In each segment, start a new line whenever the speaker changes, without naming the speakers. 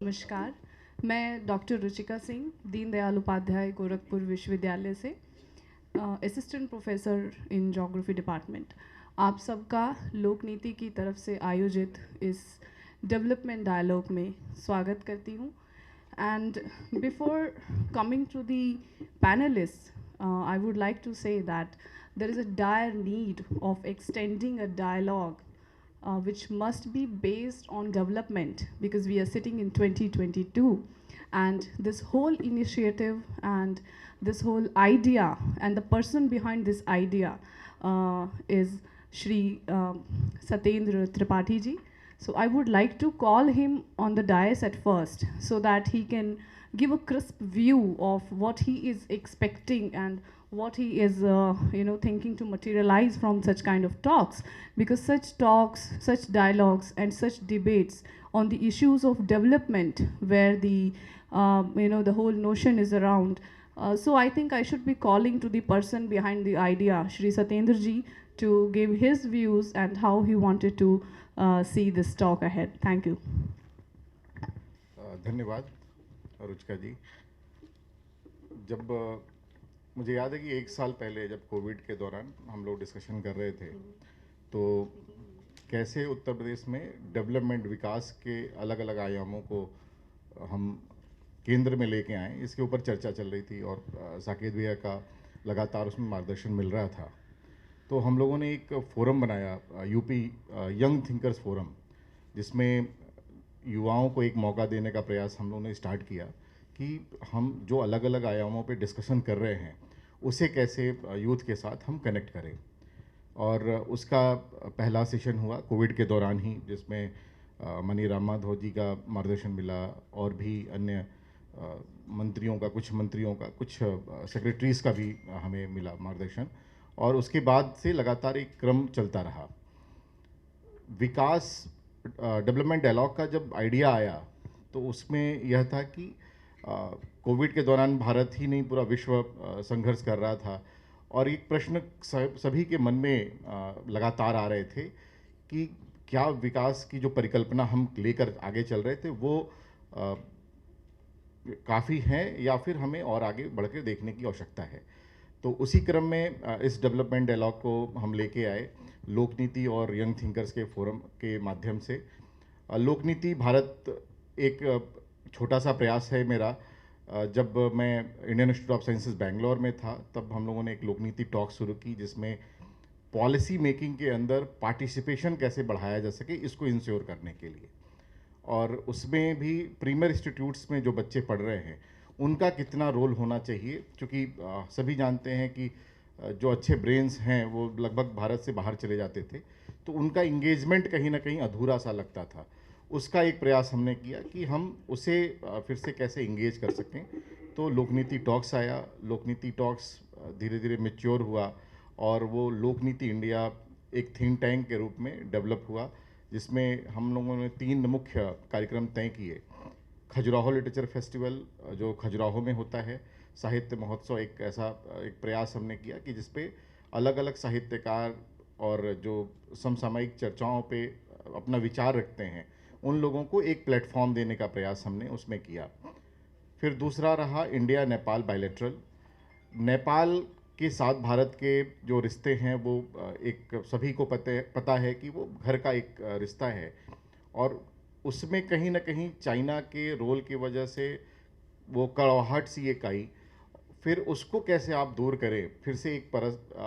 नमस्कार, मैं डॉक्टर रुचिका सिंह, दीनदयाल उपाध्याय गोरखपुर विश्वविद्यालय से assistant professor in geography department. आप सबका लोक नीति की तरफ से आयोजित इस डेवलपमेंट डायलॉग में स्वागत करती हूँ। And before coming to the panelists, I would like to say that there is a dire need of extending a dialogue which must be based on development, because we are sitting in 2022, and this whole initiative and this whole idea and the person behind this idea is Shri Satendra Tripathi ji. So I would like to call him on the dais at first so that he can give a crisp view of what he is expecting and what he is thinking to materialize from such kind of talks, because such talks, such dialogues and such debates on the issues of development where the whole notion is around. So I think I should be calling to the person behind the idea, Shri Satendra ji, to give his views and how he wanted to see this talk ahead. Thank you.
धन्यवाद रुचिका जी। जब मुझे याद है कि 1 साल पहले जब Covid के दौरान हम लोग डिस्कशन कर रहे थे, तो कैसे उत्तर प्रदेश में डेवलपमेंट विकास के अलग अलग आयामों को हम केंद्र में लेके आएँ, इसके ऊपर चर्चा चल रही थी और साकेत भैया का लगातार उसमें मार्गदर्शन मिल रहा था। तो हम लोगों ने एक फोरम बनाया, यूपी यंग थिंकर्स फोरम, जिसमें युवाओं को एक मौका देने का प्रयास हम लोगों ने स्टार्ट किया कि हम जो अलग अलग आयामों पे डिस्कशन कर रहे हैं उसे कैसे यूथ के साथ हम कनेक्ट करें। और उसका पहला सेशन हुआ कोविड के दौरान ही, जिसमें मनी राम माधव जी का मार्गदर्शन मिला और भी अन्य मंत्रियों का, कुछ सेक्रेटरीज़ का भी हमें मिला मार्गदर्शन। और उसके बाद से लगातार एक क्रम चलता रहा। विकास डेवलपमेंट डायलॉग का जब आइडिया आया तो उसमें यह था कि कोविड के दौरान भारत ही नहीं पूरा विश्व संघर्ष कर रहा था, और एक प्रश्न सभी के मन में लगातार आ रहे थे कि क्या विकास की जो परिकल्पना हम लेकर आगे चल रहे थे वो काफ़ी हैं या फिर हमें और आगे बढ़ के देखने की आवश्यकता है। तो उसी क्रम में इस डेवलपमेंट डायलॉग को हम लेके आए लोकनीति और यंग थिंकर्स के फोरम के माध्यम से। लोकनीति भारत एक छोटा सा प्रयास है मेरा। जब मैं Indian institute of sciences Bangalore में था तब हम लोगों ने एक लोकनीति टॉक शुरू की, जिसमें पॉलिसी मेकिंग के अंदर पार्टिसिपेशन कैसे बढ़ाया जा सके इसको इंश्योर करने के लिए, और उसमें भी प्रीमियर इंस्टीट्यूट्स में जो बच्चे पढ़ रहे हैं उनका कितना रोल होना चाहिए, क्योंकि सभी जानते हैं कि जो अच्छे ब्रेन्स हैं वो लगभग भारत से बाहर चले जाते थे, तो उनका इंगेजमेंट कहीं ना कहीं अधूरा सा लगता था। उसका एक प्रयास हमने किया कि हम उसे फिर से कैसे इंगेज कर सकें। तो लोकनीति टॉक्स आया। लोकनीति टॉक्स धीरे धीरे मैच्योर हुआ और वो लोकनीति इंडिया एक थिंक टैंक के रूप में डेवलप हुआ, जिसमें हम लोगों ने 3 मुख्य कार्यक्रम तय किए। खजुराहो लिटरेचर फेस्टिवल जो खजुराहो में होता है, साहित्य महोत्सव, एक ऐसा एक प्रयास हमने किया कि जिसपे अलग अलग साहित्यकार और जो समसामयिक चर्चाओं पे अपना विचार रखते हैं उन लोगों को एक प्लेटफॉर्म देने का प्रयास हमने उसमें किया। फिर दूसरा रहा इंडिया नेपाल बायलैटरल। नेपाल के साथ भारत के जो रिश्ते हैं वो एक सभी को पता है कि वो घर का एक रिश्ता है, और उसमें कहीं ना कहीं चाइना के रोल की वजह से वो कड़वाहट सी एक आई। फिर उसको कैसे आप दूर करें, फिर से एक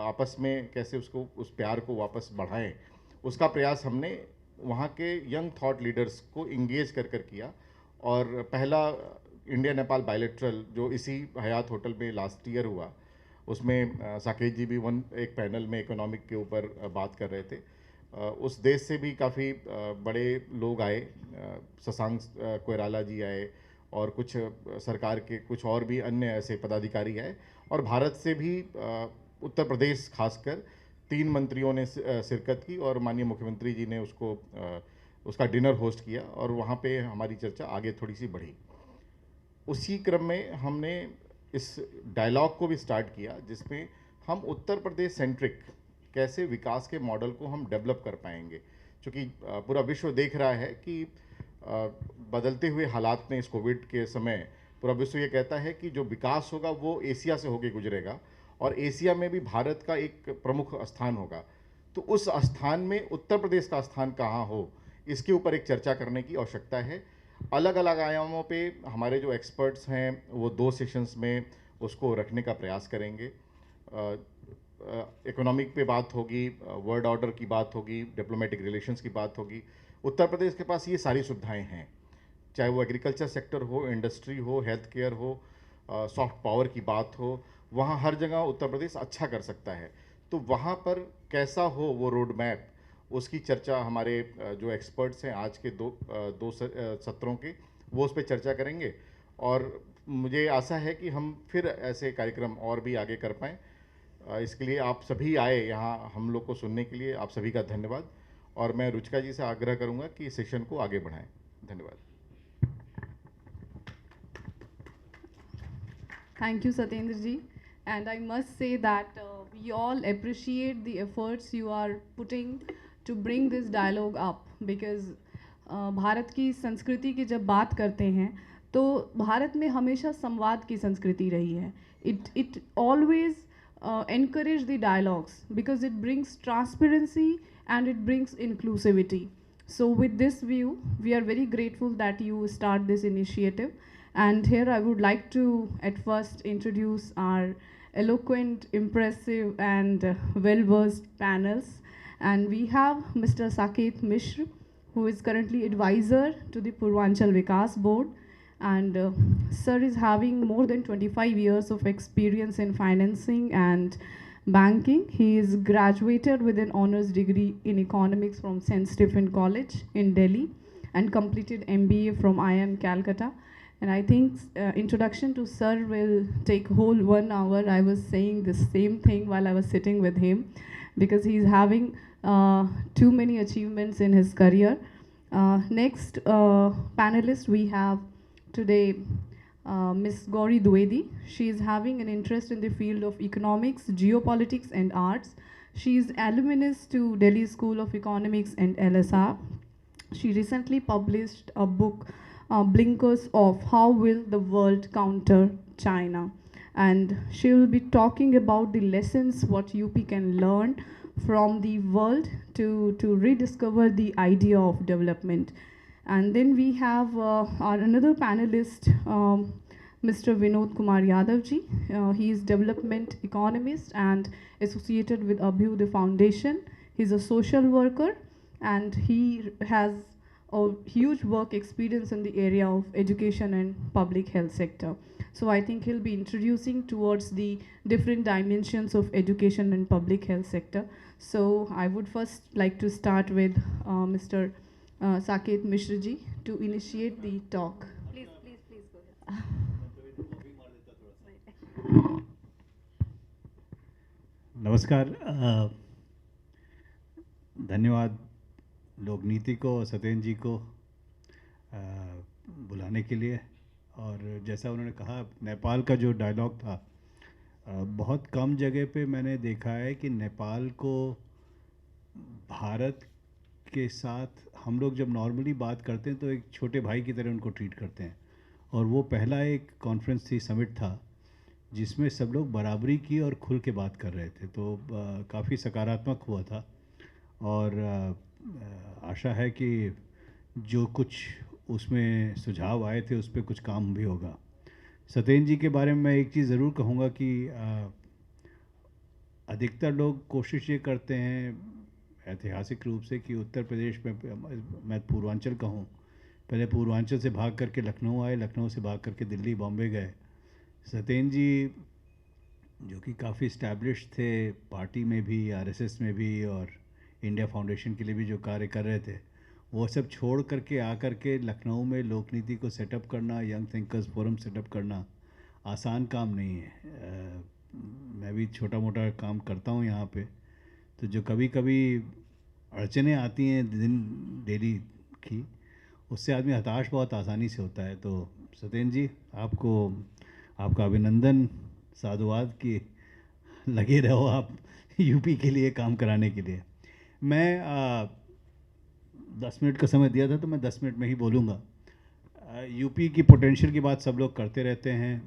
आपस में कैसे उसको उस प्यार को वापस बढ़ाएं, उसका प्रयास हमने वहाँ के यंग थॉट लीडर्स को इंगेज कर किया। और पहला इंडिया नेपाल बायलैटरल जो इसी हयात होटल में लास्ट ईयर हुआ, उसमें साकेत जी भी एक पैनल में इकोनॉमिक के ऊपर बात कर रहे थे। उस देश से भी काफ़ी बड़े लोग आए, शशांक कोइराला जी आए और कुछ सरकार के कुछ और भी अन्य ऐसे पदाधिकारी आए, और भारत से भी उत्तर प्रदेश खासकर 3 मंत्रियों ने शिरकत की और माननीय मुख्यमंत्री जी ने उसका डिनर होस्ट किया, और वहाँ पे हमारी चर्चा आगे थोड़ी सी बढ़ी। उसी क्रम में हमने इस डायलॉग को भी स्टार्ट किया, जिसमें हम उत्तर प्रदेश सेंट्रिक कैसे विकास के मॉडल को हम डेवलप कर पाएंगे, क्योंकि पूरा विश्व देख रहा है कि बदलते हुए हालात में इस कोविड के समय पूरा विश्व ये कहता है कि जो विकास होगा वो एशिया से होकर गुजरेगा और एशिया में भी भारत का एक प्रमुख स्थान होगा। तो उस स्थान में उत्तर प्रदेश का स्थान कहाँ हो, इसके ऊपर एक चर्चा करने की आवश्यकता है। अलग अलग आयामों पे हमारे जो एक्सपर्ट्स हैं वो 2 सेशंस में उसको रखने का प्रयास करेंगे। इकोनॉमिक पे बात होगी, वर्ल्ड ऑर्डर की बात होगी, डिप्लोमेटिक रिलेशंस की बात होगी। उत्तर प्रदेश के पास ये सारी सुविधाएं हैं, चाहे वो एग्रीकल्चर सेक्टर हो, इंडस्ट्री हो, हेल्थ केयर हो, सॉफ्ट पावर की बात हो, वहाँ हर जगह उत्तर प्रदेश अच्छा कर सकता है। तो वहाँ पर कैसा हो वो रोड मैप, उसकी चर्चा हमारे जो एक्सपर्ट्स हैं आज के दो सत्रों के, वो उस पर चर्चा करेंगे। और मुझे आशा है कि हम फिर ऐसे कार्यक्रम और भी आगे कर पाएँ। इसके लिए आप सभी आए यहाँ हम लोग को सुनने के लिए, आप सभी का धन्यवाद। और मैं रुचिका जी से आग्रह करूँगा कि इस सेशन को आगे बढ़ाएं। धन्यवाद।
Thank you, Satyendra ji. And I must say that we all appreciate the efforts you are putting to bring this dialogue up because Bharat की संस्कृति की जब बात करते हैं तो भारत में हमेशा संवाद की संस्कृति रही है. It always encourage the dialogues because it brings transparency and it brings inclusivity. So with this view, we are very grateful that you start this initiative. And here I would like to at first introduce our eloquent, impressive, and well-versed panels. And we have Mr. Saket Mishra, who is currently advisor to the Purvanchal Vikas Board. And sir is having more than 25 years of experience in financing and banking. He is graduated with an honors degree in economics from St. Stephen College in Delhi and completed MBA from IIM Calcutta. And I think introduction to sir will take whole 1 hour. I was saying the same thing while I was sitting with him because he's having too many achievements in his career. Next panelist we have today Ms. Gauri Dwivedi. She is having an interest in the field of economics, geopolitics and arts. She is alumnus to Delhi School of Economics and LSR. She recently published a book, Blinkers of How Will the World Counter China. And she will be talking about the lessons what UP can learn from the world to rediscover the idea of development. And then we have our another panelist, Mr. Vinod Kumar Yadav ji. He is development economist and associated with Abhyuday Foundation. He's a social worker and he has a huge work experience in the area of education and public health sector. So I think he'll be introducing towards the different dimensions of education and public health sector. So I would first like to start with Mr. Saket Mishra ji to initiate the talk. Please go ahead.
नमस्कार, धन्यवाद लोकनीति को, सत्येंद्र जी को बुलाने के लिए। और जैसा उन्होंने कहा, नेपाल का जो डायलॉग था, बहुत कम जगह पे मैंने देखा है कि नेपाल को भारत के साथ हम लोग जब नॉर्मली बात करते हैं तो एक छोटे भाई की तरह उनको ट्रीट करते हैं। और वो पहला एक कॉन्फ्रेंस थी, समिट था, जिसमें सब लोग बराबरी की और खुल के बात कर रहे थे। तो काफ़ी सकारात्मक हुआ था और आशा है कि जो कुछ उसमें सुझाव आए थे उस पर कुछ काम भी होगा। सत्येंद्र जी के बारे में मैं एक चीज़ ज़रूर कहूँगा कि अधिकतर लोग कोशिश ये करते हैं ऐतिहासिक रूप से कि उत्तर प्रदेश में, मैं पूर्वांचल का हूँ, पहले पूर्वांचल से भाग करके लखनऊ आए, लखनऊ से भाग करके दिल्ली बॉम्बे गए। सत्येंद्र जी जो कि काफ़ी इस्टेब्लिश थे, पार्टी में भी, आरएसएस में भी और इंडिया फाउंडेशन के लिए भी जो कार्य कर रहे थे, वो सब छोड़ करके आकर के लखनऊ में लोकनीति को सेटअप करना, यंग थिंकर्स फोरम सेटअप करना आसान काम नहीं है। मैं भी छोटा मोटा काम करता हूँ यहाँ पे, तो जो कभी कभी अड़चनें आती हैं दिन डेली की, उससे आदमी हताश बहुत आसानी से होता है। तो सत्येंद्र जी, आपका अभिनंदन, साधुवाद कि लगे रहो आप यूपी के लिए काम कराने के लिए। मैं 10 मिनट का समय दिया था तो मैं 10 मिनट में ही बोलूँगा। यूपी की पोटेंशियल की बात सब लोग करते रहते हैं,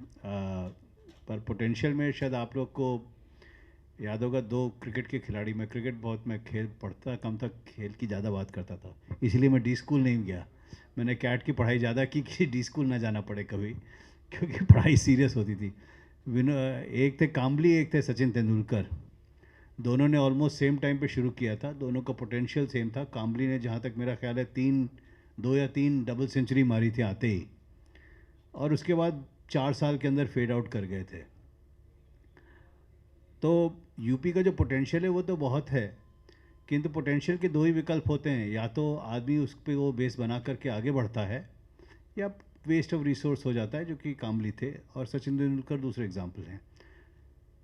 पर पोटेंशियल में शायद आप लोग को याद होगा 2 क्रिकेट के खिलाड़ी, मैं क्रिकेट बहुत मैं खेल पढ़ता कम था, खेल की ज़्यादा बात करता था, इसलिए मैं डी स्कूल नहीं गया। मैंने कैट की पढ़ाई ज़्यादा की कि डी स्कूल ना जाना पड़े कभी, क्योंकि पढ़ाई सीरियस होती थी। एक थे काम्बली, एक थे सचिन तेंदुलकर, दोनों ने ऑलमोस्ट सेम टाइम पे शुरू किया था, दोनों का पोटेंशियल सेम था। काम्बली ने जहाँ तक मेरा ख्याल है 2 या 3 डबल सेंचुरी मारी थी आते ही, और उसके बाद 4 साल के अंदर फेड आउट कर गए थे। तो यूपी का जो पोटेंशियल है वो तो बहुत है, किंतु पोटेंशियल के 2 ही विकल्प होते हैं, या तो आदमी उस पर वो बेस बना करके आगे बढ़ता है, या वेस्ट ऑफ रिसोर्स हो जाता है, जो कि काम्बली थे, और सचिन तेंदुलकर दूसरे एग्जाम्पल हैं।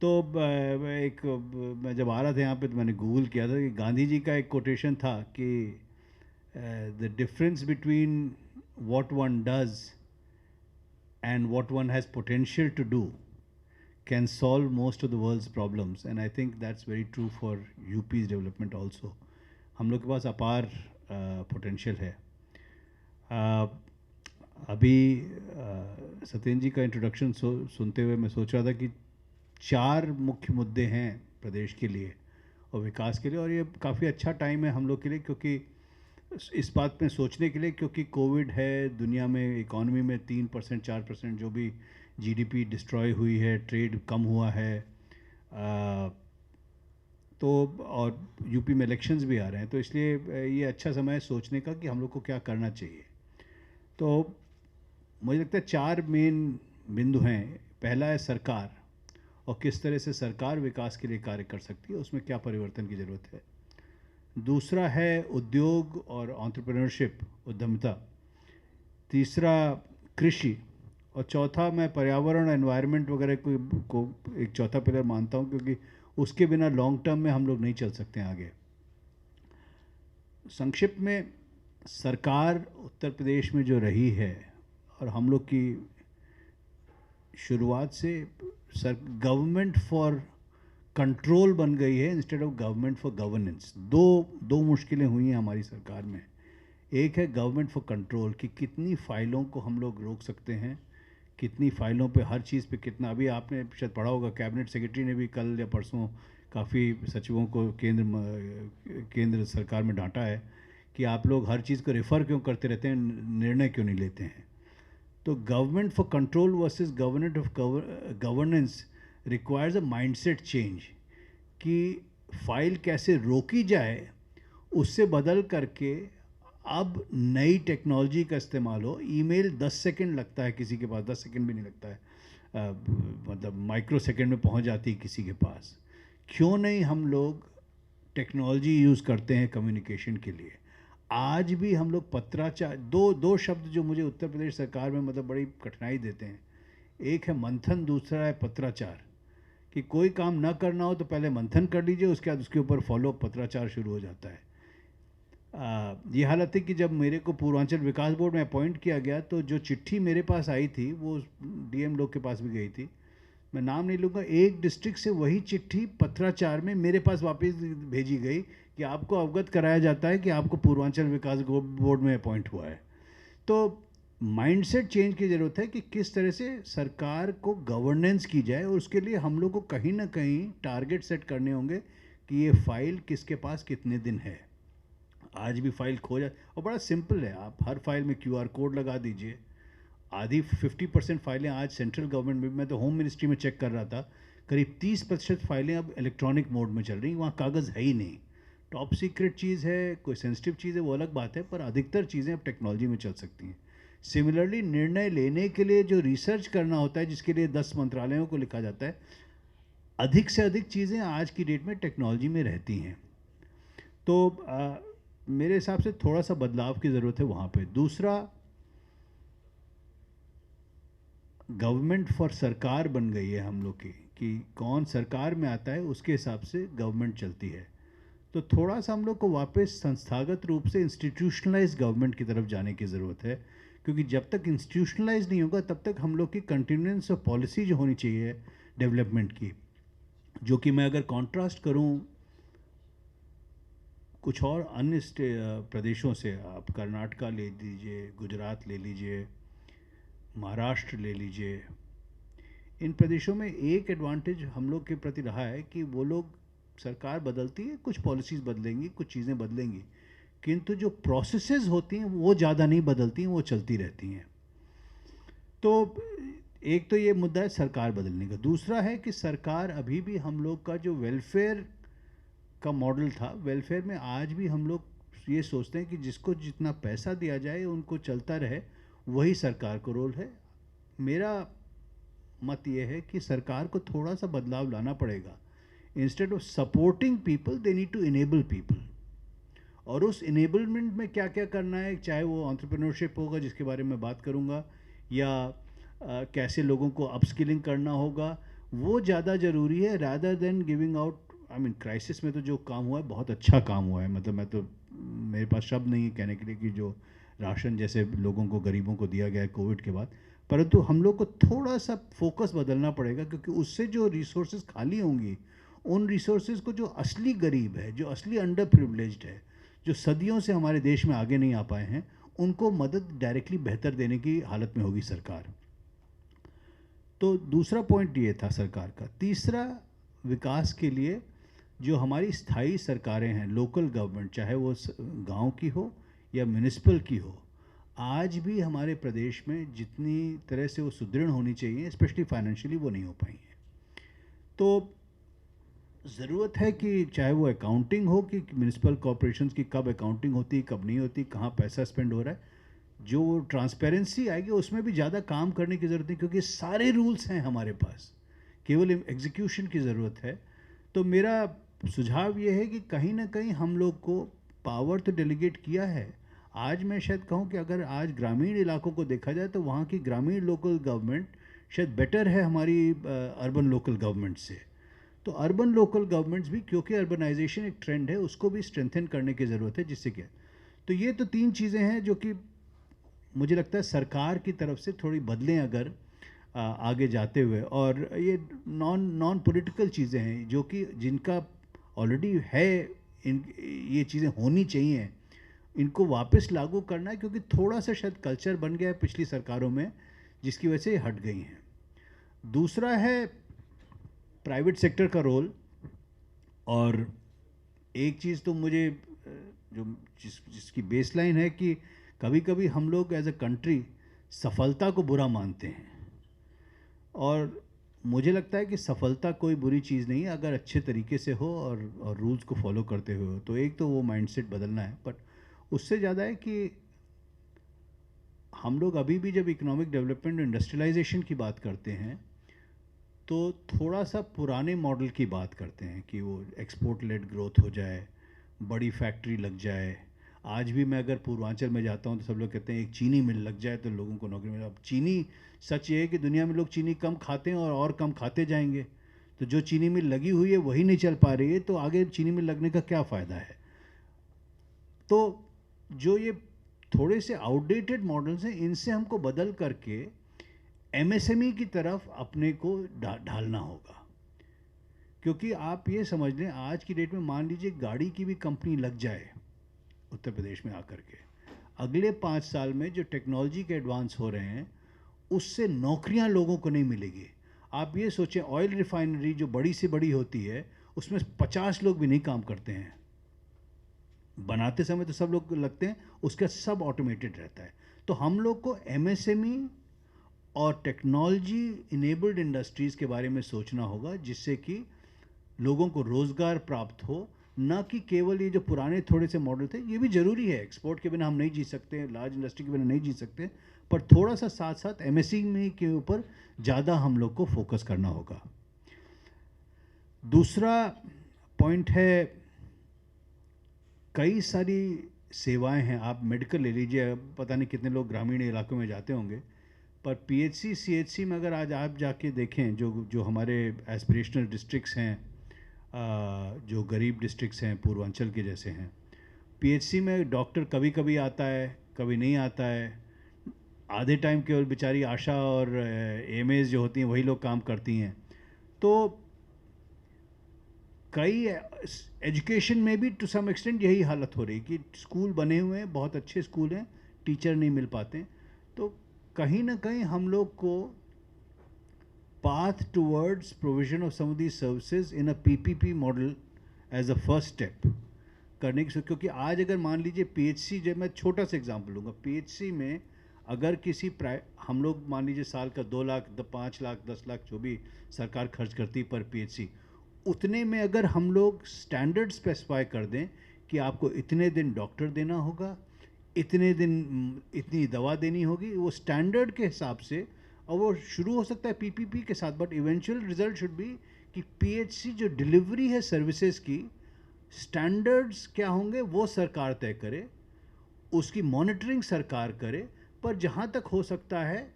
तो मैं जब आ रहा था यहाँ पे तो मैंने गूगल किया था कि गांधी जी का एक कोटेशन था कि the difference between what one does and what one has potential to do can solve most of the world's problems, and I think that's very true for UP's development also. हम लोग के पास अपार potential है। अभी सत्येंद्र जी का introduction सुनते हुए मैं सोच रहा था कि 4 मुख्य मुद्दे हैं प्रदेश के लिए और विकास के लिए, और ये काफ़ी अच्छा टाइम है हम लोग के लिए, क्योंकि इस बात में सोचने के लिए, क्योंकि कोविड है, दुनिया में इकॉनमी में 3% 4% जो भी जीडीपी डिस्ट्रॉय हुई है, ट्रेड कम हुआ है, तो और यूपी में इलेक्शंस भी आ रहे हैं, तो इसलिए ये अच्छा समय है सोचने का कि हम लोग को क्या करना चाहिए। तो मुझे लगता है 4 मेन बिंदु हैं। पहला है सरकार, और किस तरह से सरकार विकास के लिए कार्य कर सकती है, उसमें क्या परिवर्तन की ज़रूरत है। दूसरा है उद्योग और एंटरप्रेन्योरशिप, उद्यमिता। तीसरा कृषि, और चौथा मैं पर्यावरण, एनवायरनमेंट वगैरह को एक चौथा पिलर मानता हूँ, क्योंकि उसके बिना लॉन्ग टर्म में हम लोग नहीं चल सकते हैं आगे। संक्षिप्त में सरकार उत्तर प्रदेश में जो रही है, और हम लोग की शुरुआत से गवर्नमेंट फॉर कंट्रोल बन गई है instead of government for governance. दो मुश्किलें हुई हैं हमारी सरकार में। एक है गवर्नमेंट फॉर कंट्रोल, कि कितनी फाइलों को हम लोग रोक सकते हैं, कितनी फाइलों पे, हर चीज़ पे कितना। अभी आपने शायद पढ़ा होगा, कैबिनेट सेक्रेटरी ने भी कल या परसों काफ़ी सचिवों को केंद्र सरकार में डांटा है कि आप लोग हर चीज़ को रेफ़र क्यों करते रहते हैं, निर्णय क्यों नहीं लेते हैं। तो government for control versus government of governance requires a mindset change, कि फाइल कैसे रोकी जाए, उससे बदल करके अब नई टेक्नोलॉजी का इस्तेमाल हो। ईमेल 10 सेकंड लगता है किसी के पास, 10 सेकंड भी नहीं लगता है, मतलब माइक्रो सेकंड में पहुंच जाती है किसी के पास। क्यों नहीं हम लोग टेक्नोलॉजी यूज़ करते हैं कम्युनिकेशन के लिए। आज भी हम लोग पत्राचार, दो शब्द जो मुझे उत्तर प्रदेश सरकार में मतलब बड़ी कठिनाई देते हैं, एक है मंथन, दूसरा है पत्राचार। कि कोई काम ना करना हो तो पहले मंथन कर लीजिए, उसके बाद उसके ऊपर फॉलो पत्राचार शुरू हो जाता है। ये हालत है कि जब मेरे को पूर्वांचल विकास बोर्ड में अपॉइंट किया गया, तो जो चिट्ठी मेरे पास आई थी वो डीएम लोग के पास भी गई थी, मैं नाम नहीं लूँगा, एक डिस्ट्रिक्ट से वही चिट्ठी पत्राचार में मेरे पास वापस भेजी गई कि आपको अवगत कराया जाता है कि आपको पूर्वांचल विकास बोर्ड में अपॉइंट हुआ है। तो माइंडसेट चेंज की ज़रूरत है कि किस तरह से सरकार को गवर्नेंस की जाए, और उसके लिए हम लोग को कहीं ना कहीं टारगेट सेट करने होंगे कि ये फाइल किसके पास कितने दिन है। आज भी फाइल खो जाए, और बड़ा सिंपल है, आप हर फाइल में QR कोड लगा दीजिए। आधी 50% फाइलें आज सेंट्रल गवर्नमेंट में, मैं तो होम मिनिस्ट्री में चेक कर रहा था, करीब 30% फाइलें अब इलेक्ट्रॉनिक मोड में चल रही, वहाँ कागज़ है ही नहीं। टॉप सीक्रेट चीज़ है, कोई सेंसिटिव चीज़ है, वो अलग बात है, पर अधिकतर चीज़ें अब टेक्नोलॉजी में चल सकती हैं। सिमिलरली निर्णय लेने के लिए जो रिसर्च करना होता है, जिसके लिए 10 मंत्रालयों को लिखा जाता है, अधिक से अधिक चीज़ें आज की डेट में टेक्नोलॉजी में रहती हैं। तो मेरे हिसाब से थोड़ा सा बदलाव की ज़रूरत है वहाँ पे। दूसरा, गवर्नमेंट फॉर सरकार बन गई है हम लोग की, कि कौन सरकार में आता है उसके हिसाब से गवर्नमेंट चलती है। तो थोड़ा सा हम लोग को वापस संस्थागत रूप से इंस्टीट्यूशनलाइज गवर्नमेंट की तरफ जाने की ज़रूरत है, क्योंकि जब तक इंस्टीट्यूशनलाइज नहीं होगा तब तक हम लोग की कंटिन्यूएंस ऑफ पॉलिसी जो होनी चाहिए डेवलपमेंट की, जो कि मैं अगर कॉन्ट्रास्ट करूं कुछ और अन्य प्रदेशों से, आप कर्नाटका ले लीजिए, गुजरात ले लीजिए, महाराष्ट्र ले लीजिए, इन प्रदेशों में एक एडवांटेज हम लोग के प्रति रहा है कि वो लोग, सरकार बदलती है, कुछ पॉलिसीज़ बदलेंगी, कुछ चीज़ें बदलेंगी, किंतु जो प्रोसेसेस होती हैं वो ज़्यादा नहीं बदलती हैं, वो चलती रहती हैं। तो एक तो ये मुद्दा है सरकार बदलने का। दूसरा है कि सरकार अभी भी हम लोग का जो वेलफेयर का मॉडल था, वेलफेयर में आज भी हम लोग ये सोचते हैं कि जिसको जितना पैसा दिया जाए उनको चलता रहे, वही सरकार को रोल है। मेरा मत ये है कि सरकार को थोड़ा सा बदलाव लाना पड़ेगा। Instead of supporting people, they need to enable people. और उस इनेबलमेंट में क्या क्या करना है, चाहे वो एंटरप्रेन्योरशिप होगा जिसके बारे में बात करूँगा, या कैसे लोगों को अपस्किलिंग करना होगा, वो ज़्यादा ज़रूरी है rather than giving out. I mean crisis में तो जो काम हुआ है बहुत अच्छा काम हुआ है, मतलब मैं तो, मेरे पास शब्द नहीं है कहने के लिए कि जो राशन जैसे लोगों को, गरीबों को दिया गया है कोविड के बाद। परंतु हम लोग को थोड़ा सा फोकस बदलना पड़ेगा, क्योंकि उससे जो रिसोर्सेज खाली होंगी, उन रिसोर्सेज को जो असली गरीब है, जो असली अंडर प्रिविलेज्ड है, जो सदियों से हमारे देश में आगे नहीं आ पाए हैं, उनको मदद डायरेक्टली बेहतर देने की हालत में होगी सरकार। तो दूसरा पॉइंट ये था सरकार का। तीसरा, विकास के लिए जो हमारी स्थायी सरकारें हैं, लोकल गवर्नमेंट, चाहे वो गांव की हो या म्यूनिसिपल की हो, आज भी हमारे प्रदेश में जितनी तरह से वो सुदृढ़ होनी चाहिए, स्पेशली फाइनेंशियली, वो नहीं हो पाई हैं। तो ज़रूरत है कि चाहे वो अकाउंटिंग हो, कि म्यूनिसिपल कॉरपोरेशंस की कब अकाउंटिंग होती, कब नहीं होती, कहाँ पैसा स्पेंड हो रहा है, जो ट्रांसपेरेंसी आएगी उसमें भी ज़्यादा काम करने की ज़रूरत नहीं, क्योंकि सारे रूल्स हैं हमारे पास, केवल एग्जीक्यूशन की ज़रूरत है। तो मेरा सुझाव ये है कि कहीं ना कहीं हम लोग को पावर तो डेलीगेट किया है। आज मैं शायद कहूँ कि अगर आज ग्रामीण इलाकों को देखा जाए तो वहाँ की ग्रामीण लोकल गवर्नमेंट शायद बेटर है हमारी अर्बन लोकल गवर्नमेंट से। तो अर्बन लोकल गवर्नमेंट्स भी, क्योंकि अर्बनाइजेशन एक ट्रेंड है, उसको भी स्ट्रेंथन करने की ज़रूरत है, जिससे क्या। तो ये तो तीन चीज़ें हैं जो कि मुझे लगता है सरकार की तरफ से थोड़ी बदलें अगर आगे जाते हुए। और ये नॉन पॉलिटिकल चीज़ें हैं जो कि जिनका ऑलरेडी है, इन ये चीज़ें होनी चाहिए, इनको वापस लागू करना है, क्योंकि थोड़ा सा शायद कल्चर बन गया है पिछली सरकारों में, जिसकी वजह से हट गई हैं। दूसरा है प्राइवेट सेक्टर का रोल। और एक चीज़ तो मुझे जो जिसकी बेसलाइन है कि कभी कभी हम लोग एज अ कंट्री सफलता को बुरा मानते हैं, और मुझे लगता है कि सफलता कोई बुरी चीज़ नहीं है अगर अच्छे तरीके से हो और रूल्स को फॉलो करते हुए हो। तो एक तो वो माइंडसेट बदलना है, बट उससे ज़्यादा है कि हम लोग अभी भी जब इकोनॉमिक डेवलपमेंट, इंडस्ट्रियलाइजेशन की बात करते हैं, तो थोड़ा सा पुराने मॉडल की बात करते हैं कि वो एक्सपोर्ट लेड ग्रोथ हो जाए, बड़ी फैक्ट्री लग जाए। आज भी मैं अगर पूर्वांचल में जाता हूँ तो सब लोग कहते हैं एक चीनी मिल लग जाए तो लोगों को नौकरी मिले। अब चीनी, सच ये है कि दुनिया में लोग चीनी कम खाते हैं और कम खाते जाएंगे, तो जो चीनी मिल लगी हुई है वही नहीं चल पा रही है, तो आगे चीनी मिल लगने का क्या फ़ायदा है। तो जो ये थोड़े से आउटडेटेड मॉडल्स हैं, इनसे हमको बदल करके एमएसएमई की तरफ अपने को ढालना होगा। क्योंकि आप ये समझ लें, आज की डेट में मान लीजिए गाड़ी की भी कंपनी लग जाए उत्तर प्रदेश में आकर के, अगले 5 साल में जो टेक्नोलॉजी के एडवांस हो रहे हैं, उससे नौकरियां लोगों को नहीं मिलेगी। आप ये सोचें, ऑयल रिफाइनरी जो बड़ी से बड़ी होती है, उसमें 50 लोग भी नहीं काम करते हैं। बनाते समय तो सब लोग लगते हैं, उसका सब ऑटोमेटेड रहता है। तो हम लोग को एमएसएमई और टेक्नोलॉजी इनेबल्ड इंडस्ट्रीज़ के बारे में सोचना होगा, जिससे कि लोगों को रोज़गार प्राप्त हो, ना कि केवल ये जो पुराने थोड़े से मॉडल थे। ये भी ज़रूरी है, एक्सपोर्ट के बिना हम नहीं जी सकते, लार्ज इंडस्ट्री के बिना नहीं जी सकते, पर थोड़ा सा साथ साथ एमएसएमई के ऊपर ज़्यादा हम लोग को फोकस करना होगा। दूसरा पॉइंट है, कई सारी सेवाएं हैं, आप मेडिकल ले लीजिए, पता नहीं कितने लोग ग्रामीण इलाकों में जाते होंगे, पर पीएचसी सीएचसी में अगर आज आप जाके देखें, जो हमारे एस्पिरेशनल डिस्ट्रिक्ट्स हैं, जो गरीब डिस्ट्रिक्ट्स हैं पूर्वांचल के जैसे हैं, पीएचसी में डॉक्टर कभी कभी आता है, कभी नहीं आता है। आधे टाइम केवल बेचारी आशा और एमएस जो होती हैं वही लोग काम करती हैं। तो कई एजुकेशन में भी टू सम एक्सटेंट यही हालत हो रही कि स्कूल बने हुए हैं, बहुत अच्छे स्कूल हैं, टीचर नहीं मिल पाते। तो कहीं ना कहीं हम लोग को path towards provision of some of these services in a PPP model as a first step करने की क्योंकि आज अगर मान लीजिए पीएचसी, जब मैं छोटा सा एग्जांपल लूँगा, पीएचसी में अगर किसी हम लोग मान लीजिए साल का 2 लाख 5 लाख 10 लाख जो भी सरकार खर्च करती है पर पीएचसी, उतने में अगर हम लोग स्टैंडर्ड स्पेसिफाई कर दें कि आपको इतने दिन डॉक्टर देना होगा, इतने दिन इतनी दवा देनी होगी, वो स्टैंडर्ड के हिसाब से, और वो शुरू हो सकता है पीपीपी के साथ, but eventual result should be कि पीएचसी जो डिलीवरी है सर्विसेज की, स्टैंडर्ड्स क्या होंगे वो सरकार तय करे, उसकी मॉनिटरिंग सरकार करे, पर जहाँ तक हो सकता है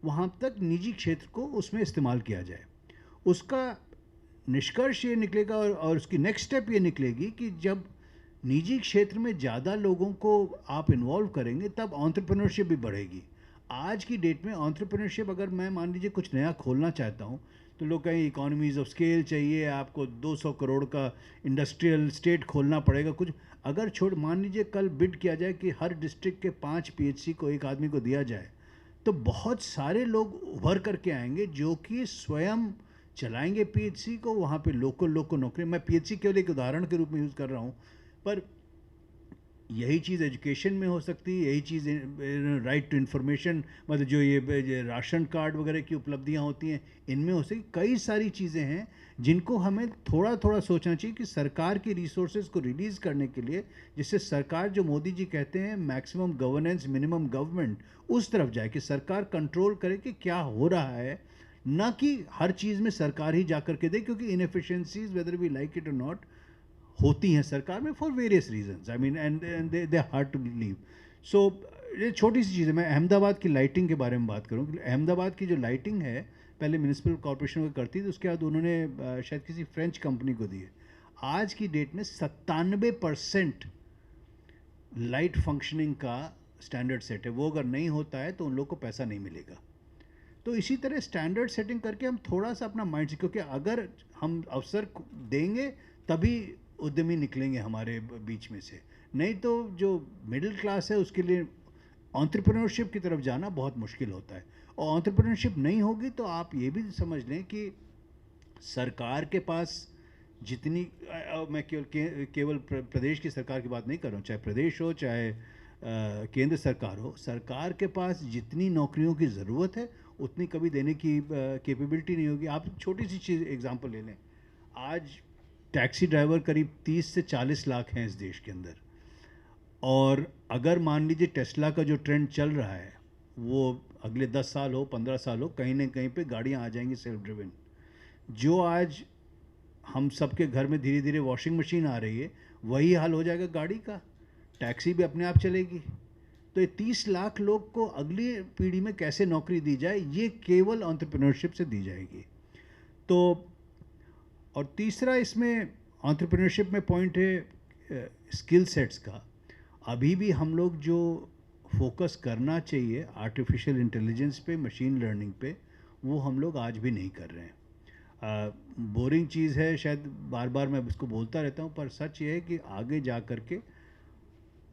वहाँ तक निजी क्षेत्र को उसमें इस्तेमाल किया जाए। उसका निष्कर्ष ये निकलेगा और उसकी नेक्स्ट स्टेप ये निकलेगी कि जब निजी क्षेत्र में ज़्यादा लोगों को आप इन्वॉल्व करेंगे तब एंटरप्रेन्योरशिप भी बढ़ेगी। आज की डेट में एंटरप्रेन्योरशिप, अगर मैं मान लीजिए कुछ नया खोलना चाहता हूँ तो लोग कहें इकोनॉमीज़ ऑफ स्केल चाहिए, आपको 200 करोड़ का इंडस्ट्रियल स्टेट खोलना पड़ेगा कुछ। अगर मान लीजिए कल बिड किया जाए कि हर डिस्ट्रिक्ट के 5 पीएचसी को एक आदमी को दिया जाए, तो बहुत सारे लोग उभर करके आएंगे जो कि स्वयं चलाएंगे पीएचसी को, वहाँ पे लोकल को नौकरी। मैं पीएचसी केवल एक उदाहरण के रूप में यूज़ कर रहा हूँ, पर यही चीज़ एजुकेशन में हो सकती है, यही चीज़ राइट टू इन्फॉर्मेशन, मतलब जो ये राशन कार्ड वगैरह की उपलब्धियाँ होती हैं इनमें हो सकती। कई सारी चीज़ें हैं जिनको हमें थोड़ा थोड़ा सोचना चाहिए कि सरकार की रिसोर्सेज को रिलीज़ करने के लिए, जिससे सरकार, जो मोदी जी कहते हैं मैक्सिमम गवर्नेंस मिनिमम गवर्नमेंट, उस तरफ जाए कि सरकार कंट्रोल करे कि क्या हो रहा है, ना कि हर चीज़ में सरकार ही जा कर के दे, क्योंकि inefficiencies whether we like it or not होती हैं सरकार में for various reasons, I mean and they hard to leave. So ये छोटी सी चीज़ है। मैं अहमदाबाद की लाइटिंग के बारे में बात करूँ। अहमदाबाद की जो लाइटिंग है पहले म्यूनिसिपल कॉर्पोरेशन को करती थी, उसके बाद उन्होंने शायद किसी फ्रेंच कंपनी को दी है। आज की डेट में 97% लाइट फंक्शनिंग का स्टैंडर्ड सेट है, वो अगर नहीं होता है तो उन लोग को पैसा नहीं मिलेगा। तो इसी तरह स्टैंडर्ड सेटिंग करके हम थोड़ा सा अपना माइंड से, क्योंकि अगर हम अवसर देंगे तभी उद्यमी निकलेंगे हमारे बीच में से, नहीं तो जो मिडिल क्लास है उसके लिए एंटरप्रेन्योरशिप की तरफ जाना बहुत मुश्किल होता है। और एंटरप्रेन्योरशिप नहीं होगी तो आप ये भी समझ लें कि सरकार के पास जितनी, मैं केवल प्रदेश की सरकार की बात नहीं कर रहा हूँ, चाहे प्रदेश हो चाहे केंद्र सरकार हो, सरकार के पास जितनी नौकरियों की ज़रूरत है उतनी कभी देने की कैपेबिलिटी नहीं होगी। आप छोटी सी चीज़ एग्जांपल ले लें, आज टैक्सी ड्राइवर करीब 30 से 40 लाख हैं इस देश के अंदर, और अगर मान लीजिए टेस्ला का जो ट्रेंड चल रहा है वो अगले 10 साल हो 15 साल हो, कहीं ना कहीं पे गाड़ियाँ आ जाएंगी सेल्फ ड्रिवन। जो आज हम सबके घर में धीरे धीरे वॉशिंग मशीन आ रही है, वही हाल हो जाएगा गाड़ी का, टैक्सी भी अपने आप चलेगी। तो ये 30 लाख लोग को अगली पीढ़ी में कैसे नौकरी दी जाए, ये केवल एंटरप्रेन्योरशिप से दी जाएगी। तो और तीसरा इसमें एंटरप्रेन्योरशिप में पॉइंट है स्किल सेट्स का। अभी भी हम लोग जो फोकस करना चाहिए आर्टिफिशियल इंटेलिजेंस पे, मशीन लर्निंग पे, वो हम लोग आज भी नहीं कर रहे हैं। बोरिंग चीज़ है शायद, बार बार मैं इसको बोलता रहता हूँ, पर सच ये है कि आगे जा कर के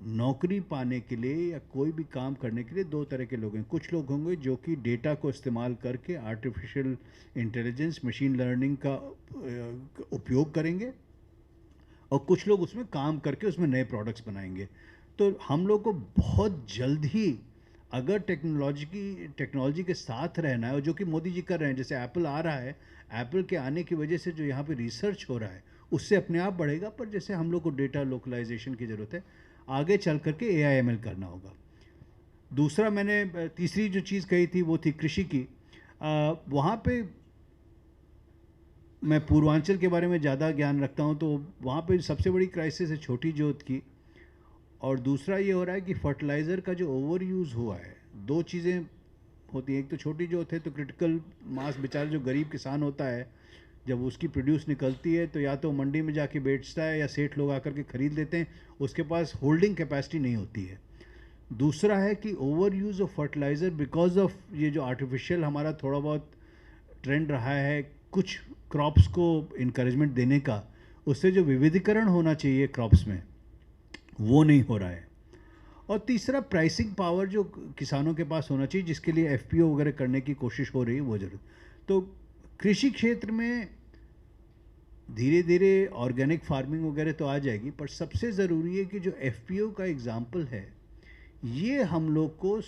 नौकरी पाने के लिए या कोई भी काम करने के लिए 2 तरह के लोग हैं। कुछ लोग होंगे जो कि डेटा को इस्तेमाल करके आर्टिफिशियल इंटेलिजेंस मशीन लर्निंग का उपयोग करेंगे, और कुछ लोग उसमें काम करके उसमें नए प्रोडक्ट्स बनाएंगे। तो हम लोग को बहुत जल्द ही अगर टेक्नोलॉजी के साथ रहना है, और जो कि मोदी जी कर रहे हैं, जैसे एप्पल आ रहा है, एप्पल के आने की वजह से जो यहाँ पे रिसर्च हो रहा है उससे अपने आप बढ़ेगा, पर जैसे हम लोग को डेटा लोकलाइजेशन की ज़रूरत है, आगे चल करके AIML करना होगा। दूसरा, मैंने तीसरी जो चीज़ कही थी वो थी कृषि की। वहाँ पे मैं पूर्वांचल के बारे में ज़्यादा ज्ञान रखता हूँ, तो वहाँ पे सबसे बड़ी क्राइसिस है छोटी जोत की, और दूसरा ये हो रहा है कि फर्टिलाइज़र का जो ओवर यूज़ हुआ है, 2 चीज़ें होती हैं। एक तो छोटी जोत है तो क्रिटिकल मास, बेचारा जो गरीब किसान होता है, जब उसकी प्रोड्यूस निकलती है तो या तो मंडी में जाके बेचता है या सेठ लोग आकर के ख़रीद लेते हैं, उसके पास होल्डिंग कैपेसिटी नहीं होती है। दूसरा है कि over use of fertiliser because of ये जो आर्टिफिशियल हमारा थोड़ा बहुत ट्रेंड रहा है कुछ क्रॉप्स को इनकरेजमेंट देने का, उससे जो विविधीकरण होना चाहिए क्रॉप्स में वो नहीं हो रहा है। और तीसरा प्राइसिंग पावर जो किसानों के पास होना चाहिए, जिसके लिए एफपीओ वगैरह करने की कोशिश हो रही है, वो जरूरत। तो कृषि क्षेत्र में धीरे धीरे ऑर्गेनिक फार्मिंग वगैरह तो आ जाएगी, पर सबसे ज़रूरी है कि जो एफपीओ का एग्जाम्पल है ये हम लोग को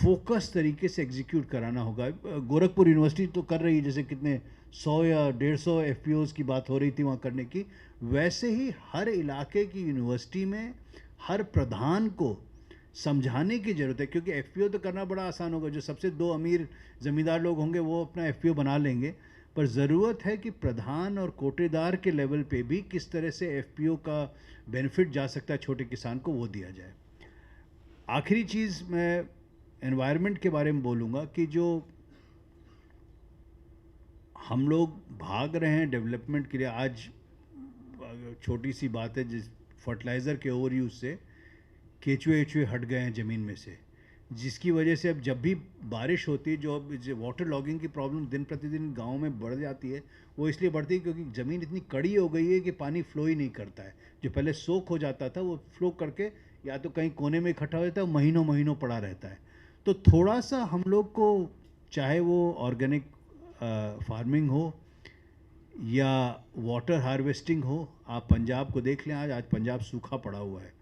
फोकस तरीके से एग्जीक्यूट कराना होगा। गोरखपुर यूनिवर्सिटी तो कर रही है, जैसे कितने 100 या 150 एफपीओज़ की बात हो रही थी वहाँ करने की, वैसे ही हर इलाके की यूनिवर्सिटी में हर प्रधान को समझाने की ज़रूरत है। क्योंकि एफपीओ तो करना बड़ा आसान होगा, जो सबसे 2 अमीर ज़मींदार लोग होंगे वो अपना एफपीओ बना लेंगे, पर ज़रूरत है कि प्रधान और कोटेदार के लेवल पे भी किस तरह से एफपीओ का बेनिफिट जा सकता है छोटे किसान को, वो दिया जाए। आखिरी चीज़ मैं एनवायरनमेंट के बारे में बोलूँगा कि जो हम लोग भाग रहे हैं डेवलपमेंट के लिए, आज छोटी सी बात है, जिस फर्टिलाइज़र के ओवर यूज़ से केचुए वेचुए हट गए हैं ज़मीन में से, जिसकी वजह से अब जब भी बारिश होती है, जो अब वाटर लॉगिंग की प्रॉब्लम दिन प्रतिदिन गाँव में बढ़ जाती है, वो इसलिए बढ़ती है क्योंकि ज़मीन इतनी कड़ी हो गई है कि पानी फ्लो ही नहीं करता है। जो पहले सोख हो जाता था वो फ्लो करके या तो कहीं कोने में इकट्ठा हो जाता है, महीनों महीनों पड़ा रहता है। तो थोड़ा सा हम लोग को, चाहे वो ऑर्गेनिक फार्मिंग हो या वाटर हार्वेस्टिंग हो, आप पंजाब को देख लें, आज पंजाब सूखा पड़ा हुआ है,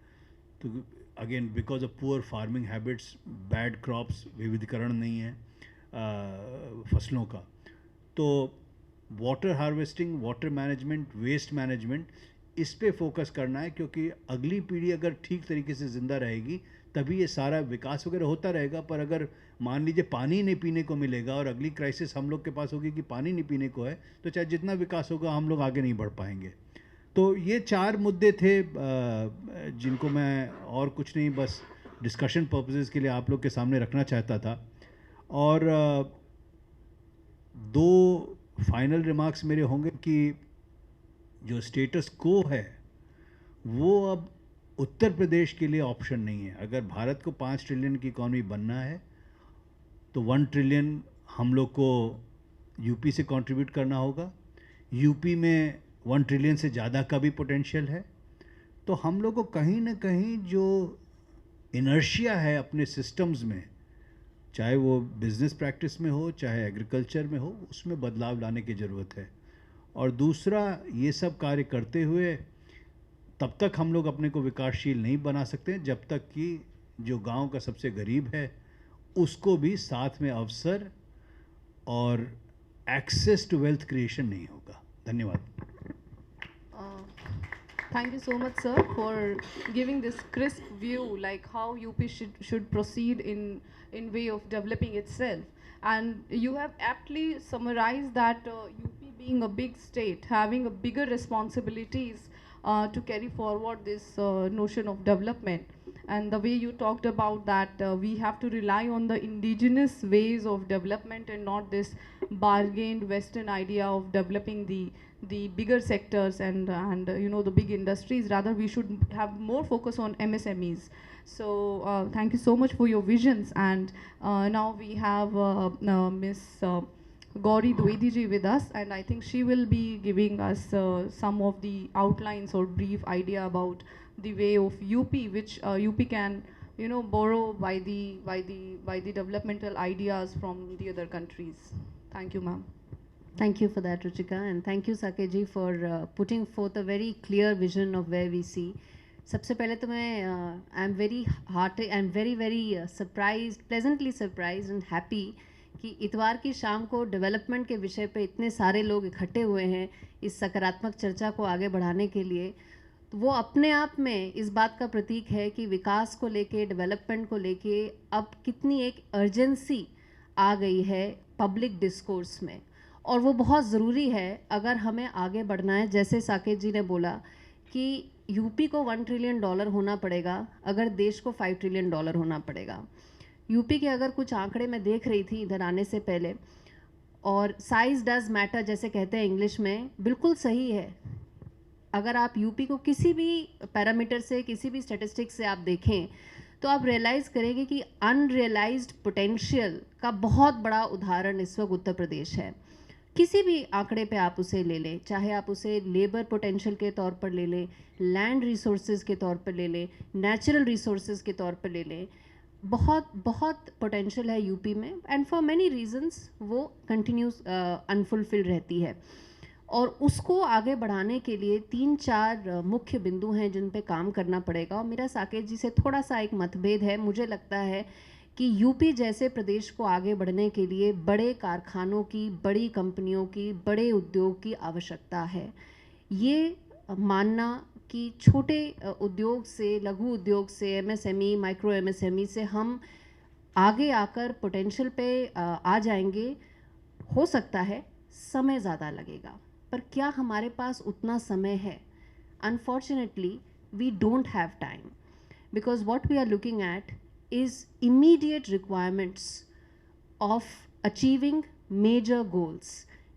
तो again because of poor farming habits, bad crops, विविधीकरण नहीं है फसलों का। तो water harvesting, water management, waste management, इस पे फोकस करना है, क्योंकि अगली पीढ़ी अगर ठीक तरीके से ज़िंदा रहेगी तभी ये सारा विकास वगैरह होता रहेगा। पर अगर मान लीजिए पानी नहीं पीने को मिलेगा और अगली क्राइसिस हम लोग के पास होगी कि पानी नहीं पीने को है, तो चाहे जितना विकास होगा हम लोग आगे नहीं बढ़ पाएंगे। तो ये 4 मुद्दे थे जिनको मैं, और कुछ नहीं, बस डिस्कशन पर्पसेस के लिए आप लोग के सामने रखना चाहता था। और 2 फाइनल रिमार्क्स मेरे होंगे कि जो स्टेटस को है वो अब उत्तर प्रदेश के लिए ऑप्शन नहीं है। अगर भारत को 5 ट्रिलियन की इकॉनमी बनना है तो 1 ट्रिलियन हम लोग को यूपी से कंट्रीब्यूट करना होगा। यूपी में 1 ट्रिलियन से ज़्यादा का भी पोटेंशियल है। तो हम लोग को कहीं ना कहीं जो इनर्शिया है अपने सिस्टम्स में, चाहे वो बिजनेस प्रैक्टिस में हो, चाहे एग्रीकल्चर में हो, उसमें बदलाव लाने की ज़रूरत है। और दूसरा, ये सब कार्य करते हुए तब तक हम लोग अपने को विकासशील नहीं बना सकते जब तक कि जो गांव का सबसे गरीब है उसको भी साथ में अवसर और एक्सेस टू वेल्थ क्रिएशन नहीं होगा। धन्यवाद।
Thank you so much, sir, for giving this crisp view, like how UP should proceed in way of developing itself. And you have aptly summarized that UP being a big state, having a bigger responsibilities to carry forward this notion of development. And the way you talked about that we have to rely on the indigenous ways of development and not this bargained Western idea of developing the bigger sectors and you know, the big industries. Rather, we should have more focus on MSMEs. So thank you so much for your visions. And now we have Miss Gauri Dwivedi ji with us, and I think she will be giving us some of the outlines or brief idea about the way of UP, which UP can, you know, borrow by the developmental ideas from the other countries. Thank you, ma'am.
Thank you for that, Ruchika, and thank you, Saket ji, for putting forth a very clear vision of where we see. सबसे पहले तो मैं आई am very hearty, I am very very surprised, pleasantly surprised and happy कि इतवार की शाम को development के विषय पे इतने सारे लोग इकट्ठे हुए हैं इस सकारात्मक चर्चा को आगे बढ़ाने के लिए। तो वो अपने आप में इस बात का प्रतीक है कि विकास को लेके, डेवलपमेंट को लेके अब कितनी एक अर्जेंसी आ गई है पब्लिक डिस्कोर्स में, और वो बहुत ज़रूरी है अगर हमें आगे बढ़ना है। जैसे साकेत जी ने बोला कि यूपी को $1 ट्रिलियन होना पड़ेगा अगर देश को $5 ट्रिलियन होना पड़ेगा। यूपी के अगर कुछ आंकड़े मैं देख रही थी इधर आने से पहले, और साइज़ डज मैटर जैसे कहते हैं इंग्लिश में, बिल्कुल सही है। अगर आप यूपी को किसी भी पैरामीटर से, किसी भी स्टैटिस्टिक्स से आप देखें तो आप रियलाइज़ करेंगे कि अनरियलाइज्ड पोटेंशियल का बहुत बड़ा उदाहरण इस वक्त उत्तर प्रदेश है। किसी भी आंकड़े पे आप उसे ले लें, चाहे आप उसे लेबर पोटेंशियल के तौर पर ले लें, लैंड रिसोर्सेज के तौर पर ले लें, नेचुरल रिसोर्सेज के तौर पर ले लें, बहुत बहुत पोटेंशियल है यूपी में, एंड फॉर मेनी रीजंस वो कंटिन्यूस अनफुलफिल्ड रहती है। और उसको आगे बढ़ाने के लिए 3-4 मुख्य बिंदु हैं जिन पे काम करना पड़ेगा। और मेरा साकेत जी से थोड़ा सा एक मतभेद है, मुझे लगता है कि यूपी जैसे प्रदेश को आगे बढ़ने के लिए बड़े कारखानों की, बड़ी कंपनियों की, बड़े उद्योग की आवश्यकता है। ये मानना कि छोटे उद्योग से, लघु उद्योग से, एमएसएमई, माइक्रो एमएसएमई से हम आगे आकर पोटेंशियल पे आ जाएंगे, हो सकता है समय ज़्यादा लगेगा, पर क्या हमारे पास उतना समय है? Unfortunately we don't have time, because what we are looking at is immediate requirements of achieving major goals.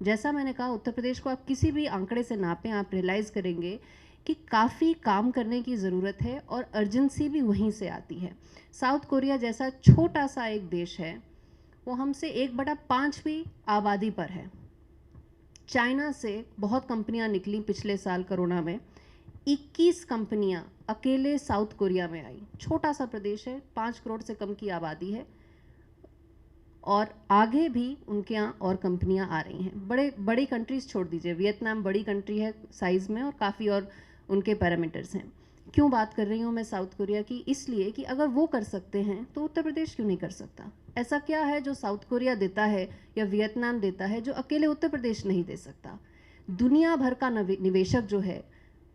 जैसा मैंने कहा, उत्तर प्रदेश को आप किसी भी आंकड़े से नापें, आप रियलाइज़ करेंगे कि काफ़ी काम करने की ज़रूरत है और अर्जेंसी भी वहीं से आती है। साउथ कोरिया जैसा छोटा सा एक देश है, वो हमसे 1/5 आबादी पर है। चाइना से बहुत कंपनियां निकली पिछले साल कोरोना में, 21 कंपनियां अकेले साउथ कोरिया में आई। छोटा सा प्रदेश है, 5 करोड़ से कम की आबादी है, और आगे भी उनके यहाँ और कंपनियां आ रही हैं। बड़ी कंट्रीज़ छोड़ दीजिए, वियतनाम बड़ी कंट्री है साइज़ में और काफ़ी और उनके पैरामीटर्स हैं। क्यों बात कर रही हूँ मैं साउथ कोरिया की? इसलिए कि अगर वो कर सकते हैं तो उत्तर प्रदेश क्यों नहीं कर सकता? ऐसा क्या है जो साउथ कोरिया देता है या वियतनाम देता है जो अकेले उत्तर प्रदेश नहीं दे सकता? दुनिया भर का निवेशक जो है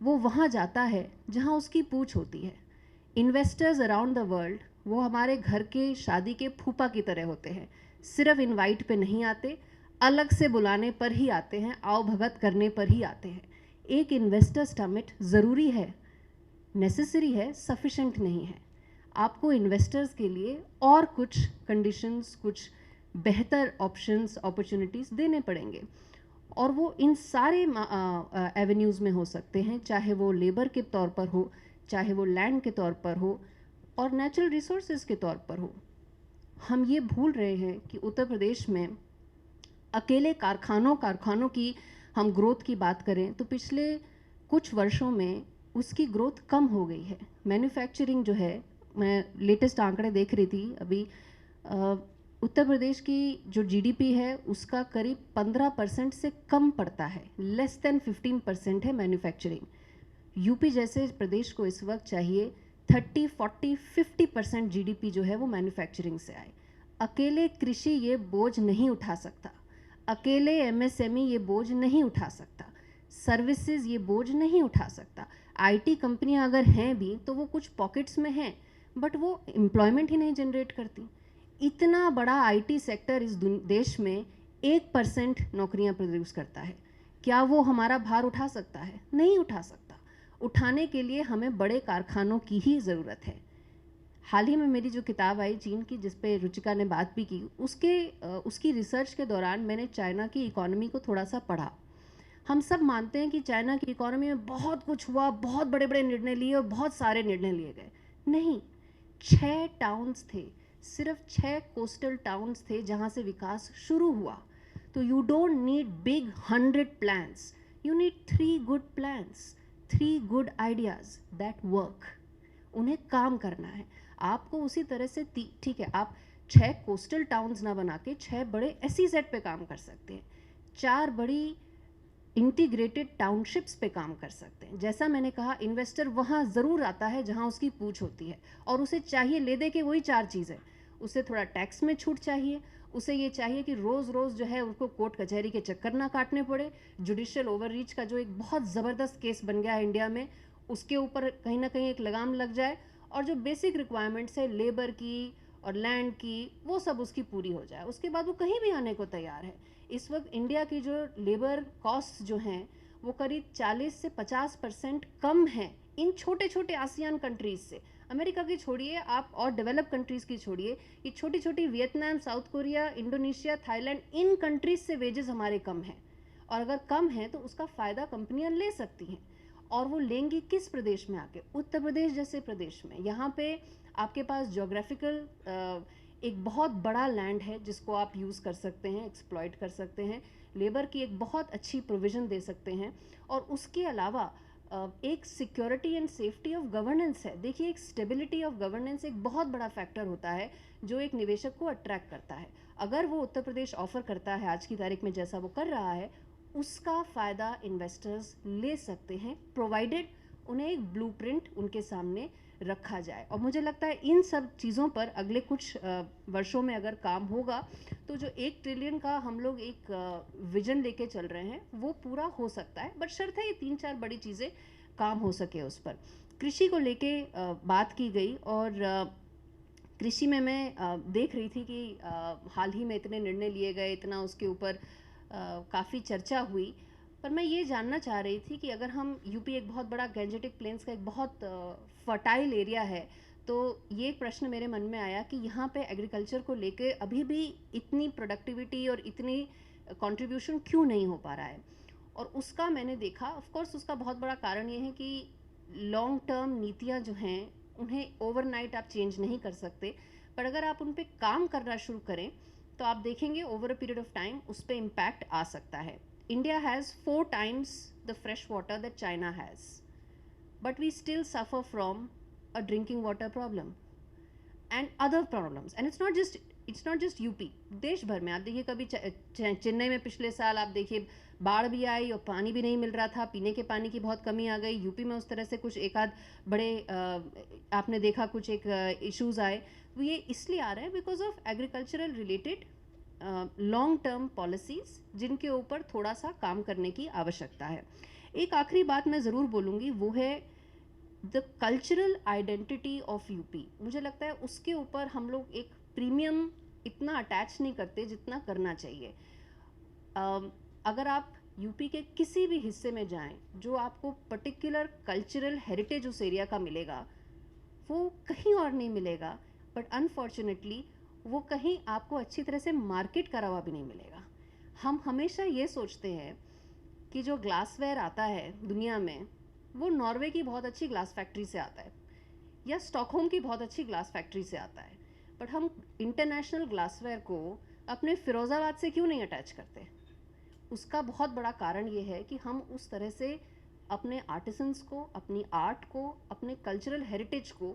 वो वहाँ जाता है जहाँ उसकी पूछ होती है। इन्वेस्टर्स अराउंड द वर्ल्ड वो हमारे घर के शादी के फूफा की तरह होते हैं, सिर्फ इनवाइट पे नहीं आते, अलग से बुलाने पर ही आते हैं, आओ भगत करने पर ही आते हैं। एक इन्वेस्टर समिट ज़रूरी है, नेसेसरी है, सफिशेंट नहीं है। आपको इन्वेस्टर्स के लिए और कुछ कंडीशंस, कुछ बेहतर ऑप्शंस, अपॉर्चुनिटीज़ देने पड़ेंगे, और वो इन सारे एवेन्यूज़ में हो सकते हैं, चाहे वो लेबर के तौर पर हो, चाहे वो लैंड के तौर पर हो, और नेचुरल रिसोर्सेज के तौर पर हो। हम ये भूल रहे हैं कि उत्तर प्रदेश में अकेले कारखानों की हम ग्रोथ की बात करें तो पिछले कुछ वर्षों में उसकी ग्रोथ कम हो गई है। मैन्युफैक्चरिंग जो है, मैं लेटेस्ट आंकड़े देख रही थी अभी, उत्तर प्रदेश की जो जीडीपी है उसका करीब 15% से कम पड़ता है, लेस देन 15% है मैन्युफैक्चरिंग। यूपी जैसे प्रदेश को इस वक्त चाहिए 30, 40, 50% जीडीपी जो है वो मैन्युफैक्चरिंग से आए। अकेले कृषि ये बोझ नहीं उठा सकता, अकेले एमएसएमई ये बोझ नहीं उठा सकता, सर्विसेज ये बोझ नहीं उठा सकता। आईटी कंपनियां अगर हैं भी तो वो कुछ पॉकेट्स में हैं, बट वो एम्प्लॉयमेंट ही नहीं जनरेट करती। इतना बड़ा आईटी सेक्टर इस देश में 1% नौकरियां प्रोड्यूस करता है। क्या वो हमारा भार उठा सकता है? नहीं उठा सकता। उठाने के लिए हमें बड़े कारखानों की ही ज़रूरत है। हाल ही में मेरी जो किताब आई चीन की, जिस पे रुचिका ने बात भी की, उसकी रिसर्च के दौरान मैंने चाइना की इकोनॉमी को थोड़ा सा पढ़ा। हम सब मानते हैं कि चाइना की इकोनॉमी में बहुत कुछ हुआ, बहुत बड़े बड़े निर्णय लिए और बहुत सारे निर्णय लिए गए। नहीं, 6 टाउन्स थे, सिर्फ 6 कोस्टल टाउन्स थे जहाँ से विकास शुरू हुआ। तो you don't need big 100 plans, you need 3 good plans, 3 good ideas that work. उन्हें काम करना है आपको उसी तरह से। ठीक है, आप 6 कोस्टल टाउन्स ना बना के 6 बड़े SEZ पे काम कर सकते हैं, 4 बड़ी इंटीग्रेटेड टाउनशिप्स पे काम कर सकते हैं। जैसा मैंने कहा, इन्वेस्टर वहाँ ज़रूर आता है जहाँ उसकी पूछ होती है, और उसे चाहिए ले दे के वही 4 चीज़ें। उसे थोड़ा टैक्स में छूट चाहिए, उसे ये चाहिए कि रोज़ रोज़ जो है उसको कोर्ट कचहरी के चक्कर ना काटने पड़े। जुडिशियल ओवररीच का जो एक बहुत ज़बरदस्त केस बन गया है इंडिया में, उसके ऊपर कहीं ना कहीं एक लगाम लग जाए, और जो बेसिक रिक्वायरमेंट्स है लेबर की और लैंड की, वो सब उसकी पूरी हो जाए। उसके बाद वो कहीं भी आने को तैयार है। इस वक्त इंडिया की जो लेबर कॉस्ट जो हैं वो करीब 40 से 50% कम है इन छोटे छोटे आसियान कंट्रीज़ से। अमेरिका की छोड़िए आप, और डेवलप कंट्रीज़ की छोड़िए, ये छोटी छोटी Vietnam, South Korea, Indonesia, Thailand, इन कंट्रीज़ से वेजेस हमारे कम हैं। और अगर कम है तो उसका फ़ायदा कंपनियां ले सकती हैं, और वो लेंगी किस प्रदेश में आके? उत्तर प्रदेश जैसे प्रदेश में। यहाँ पे आपके पास जोग्राफिकल एक बहुत बड़ा लैंड है जिसको आप यूज़ कर सकते हैं, एक्सप्लॉइट कर सकते हैं। लेबर की एक बहुत अच्छी प्रोविज़न दे सकते हैं। और उसके अलावा एक security and safety of governance है। देखिए, एक स्टेबिलिटी ऑफ गवर्नेंस एक बहुत बड़ा फैक्टर होता है जो एक निवेशक को अट्रैक्ट करता है। अगर वो उत्तर प्रदेश ऑफ़र करता है आज की तारीख में जैसा वो कर रहा है, उसका फ़ायदा इन्वेस्टर्स ले सकते हैं, प्रोवाइडेड उन्हें एक ब्लूप्रिंट उनके सामने रखा जाए। और मुझे लगता है इन सब चीज़ों पर अगले कुछ वर्षों में अगर काम होगा तो जो 1 ट्रिलियन का हम लोग एक विजन लेके चल रहे हैं वो पूरा हो सकता है। बट शर्त है ये 3-4 बड़ी चीज़ें काम हो सके उस पर। कृषि को लेके बात की गई और कृषि में मैं देख रही थी कि हाल ही में इतने निर्णय लिए गए, इतना उसके ऊपर काफ़ी चर्चा हुई। पर मैं ये जानना चाह रही थी कि अगर हम यूपी एक बहुत बड़ा गैंजेटिक प्लेन्स का एक बहुत फर्टाइल एरिया है, तो ये एक प्रश्न मेरे मन में आया कि यहाँ पे एग्रीकल्चर को लेके अभी भी इतनी प्रोडक्टिविटी और इतनी कंट्रीब्यूशन क्यों नहीं हो पा रहा है। और उसका मैंने देखा, ऑफ कोर्स उसका बहुत बड़ा कारण ये है कि लॉन्ग टर्म नीतियाँ जो हैं उन्हें ओवरनाइट आप चेंज नहीं कर सकते, पर अगर आप उन पे काम करना शुरू करें तो आप देखेंगे over a period of time उस पर इम्पैक्ट आ सकता है। India has 4 times the fresh water that China has, but we still suffer from a drinking water problem and other problems. And it's not just UP, देश भर में आप देखिए, कभी चेन्नई में पिछले साल आप देखिए बाढ़ भी आई और पानी भी नहीं मिल रहा था, पीने के पानी की बहुत कमी आ गई। यूपी में उस तरह से कुछ एक आध बड़े आपने देखा कुछ एक इश्यूज आए। वो ये इसलिए आ रहे हैं because of agricultural related long term policies जिनके ऊपर थोड़ा सा काम करने की आवश्यकता है। एक आखिरी बात मैं ज़रूर बोलूँगी, वो है the cultural identity of UP. मुझे लगता है उसके ऊपर हम लोग एक प्रीमियम इतना अटैच नहीं करते जितना करना चाहिए। अगर आप यूपी के किसी भी हिस्से में जाएं, जो आपको पर्टिकुलर कल्चरल हेरिटेज उस एरिया का मिलेगा वो कहीं और नहीं मिलेगा, बट अनफॉर्चुनेटली वो कहीं आपको अच्छी तरह से मार्केट करा हुआ भी नहीं मिलेगा। हम हमेशा ये सोचते हैं कि जो ग्लासवेयर आता है दुनिया में वो नॉर्वे की बहुत अच्छी ग्लास फैक्ट्री से आता है या स्टॉकहोम की बहुत अच्छी ग्लास फैक्ट्री से आता है, बट हम इंटरनेशनल ग्लासवेयर को अपने फिरोज़ाबाद से क्यों नहीं अटैच करते? उसका बहुत बड़ा कारण ये है कि हम उस तरह से अपने आर्टिसंस को, अपनी आर्ट को, अपने कल्चरल हेरिटेज को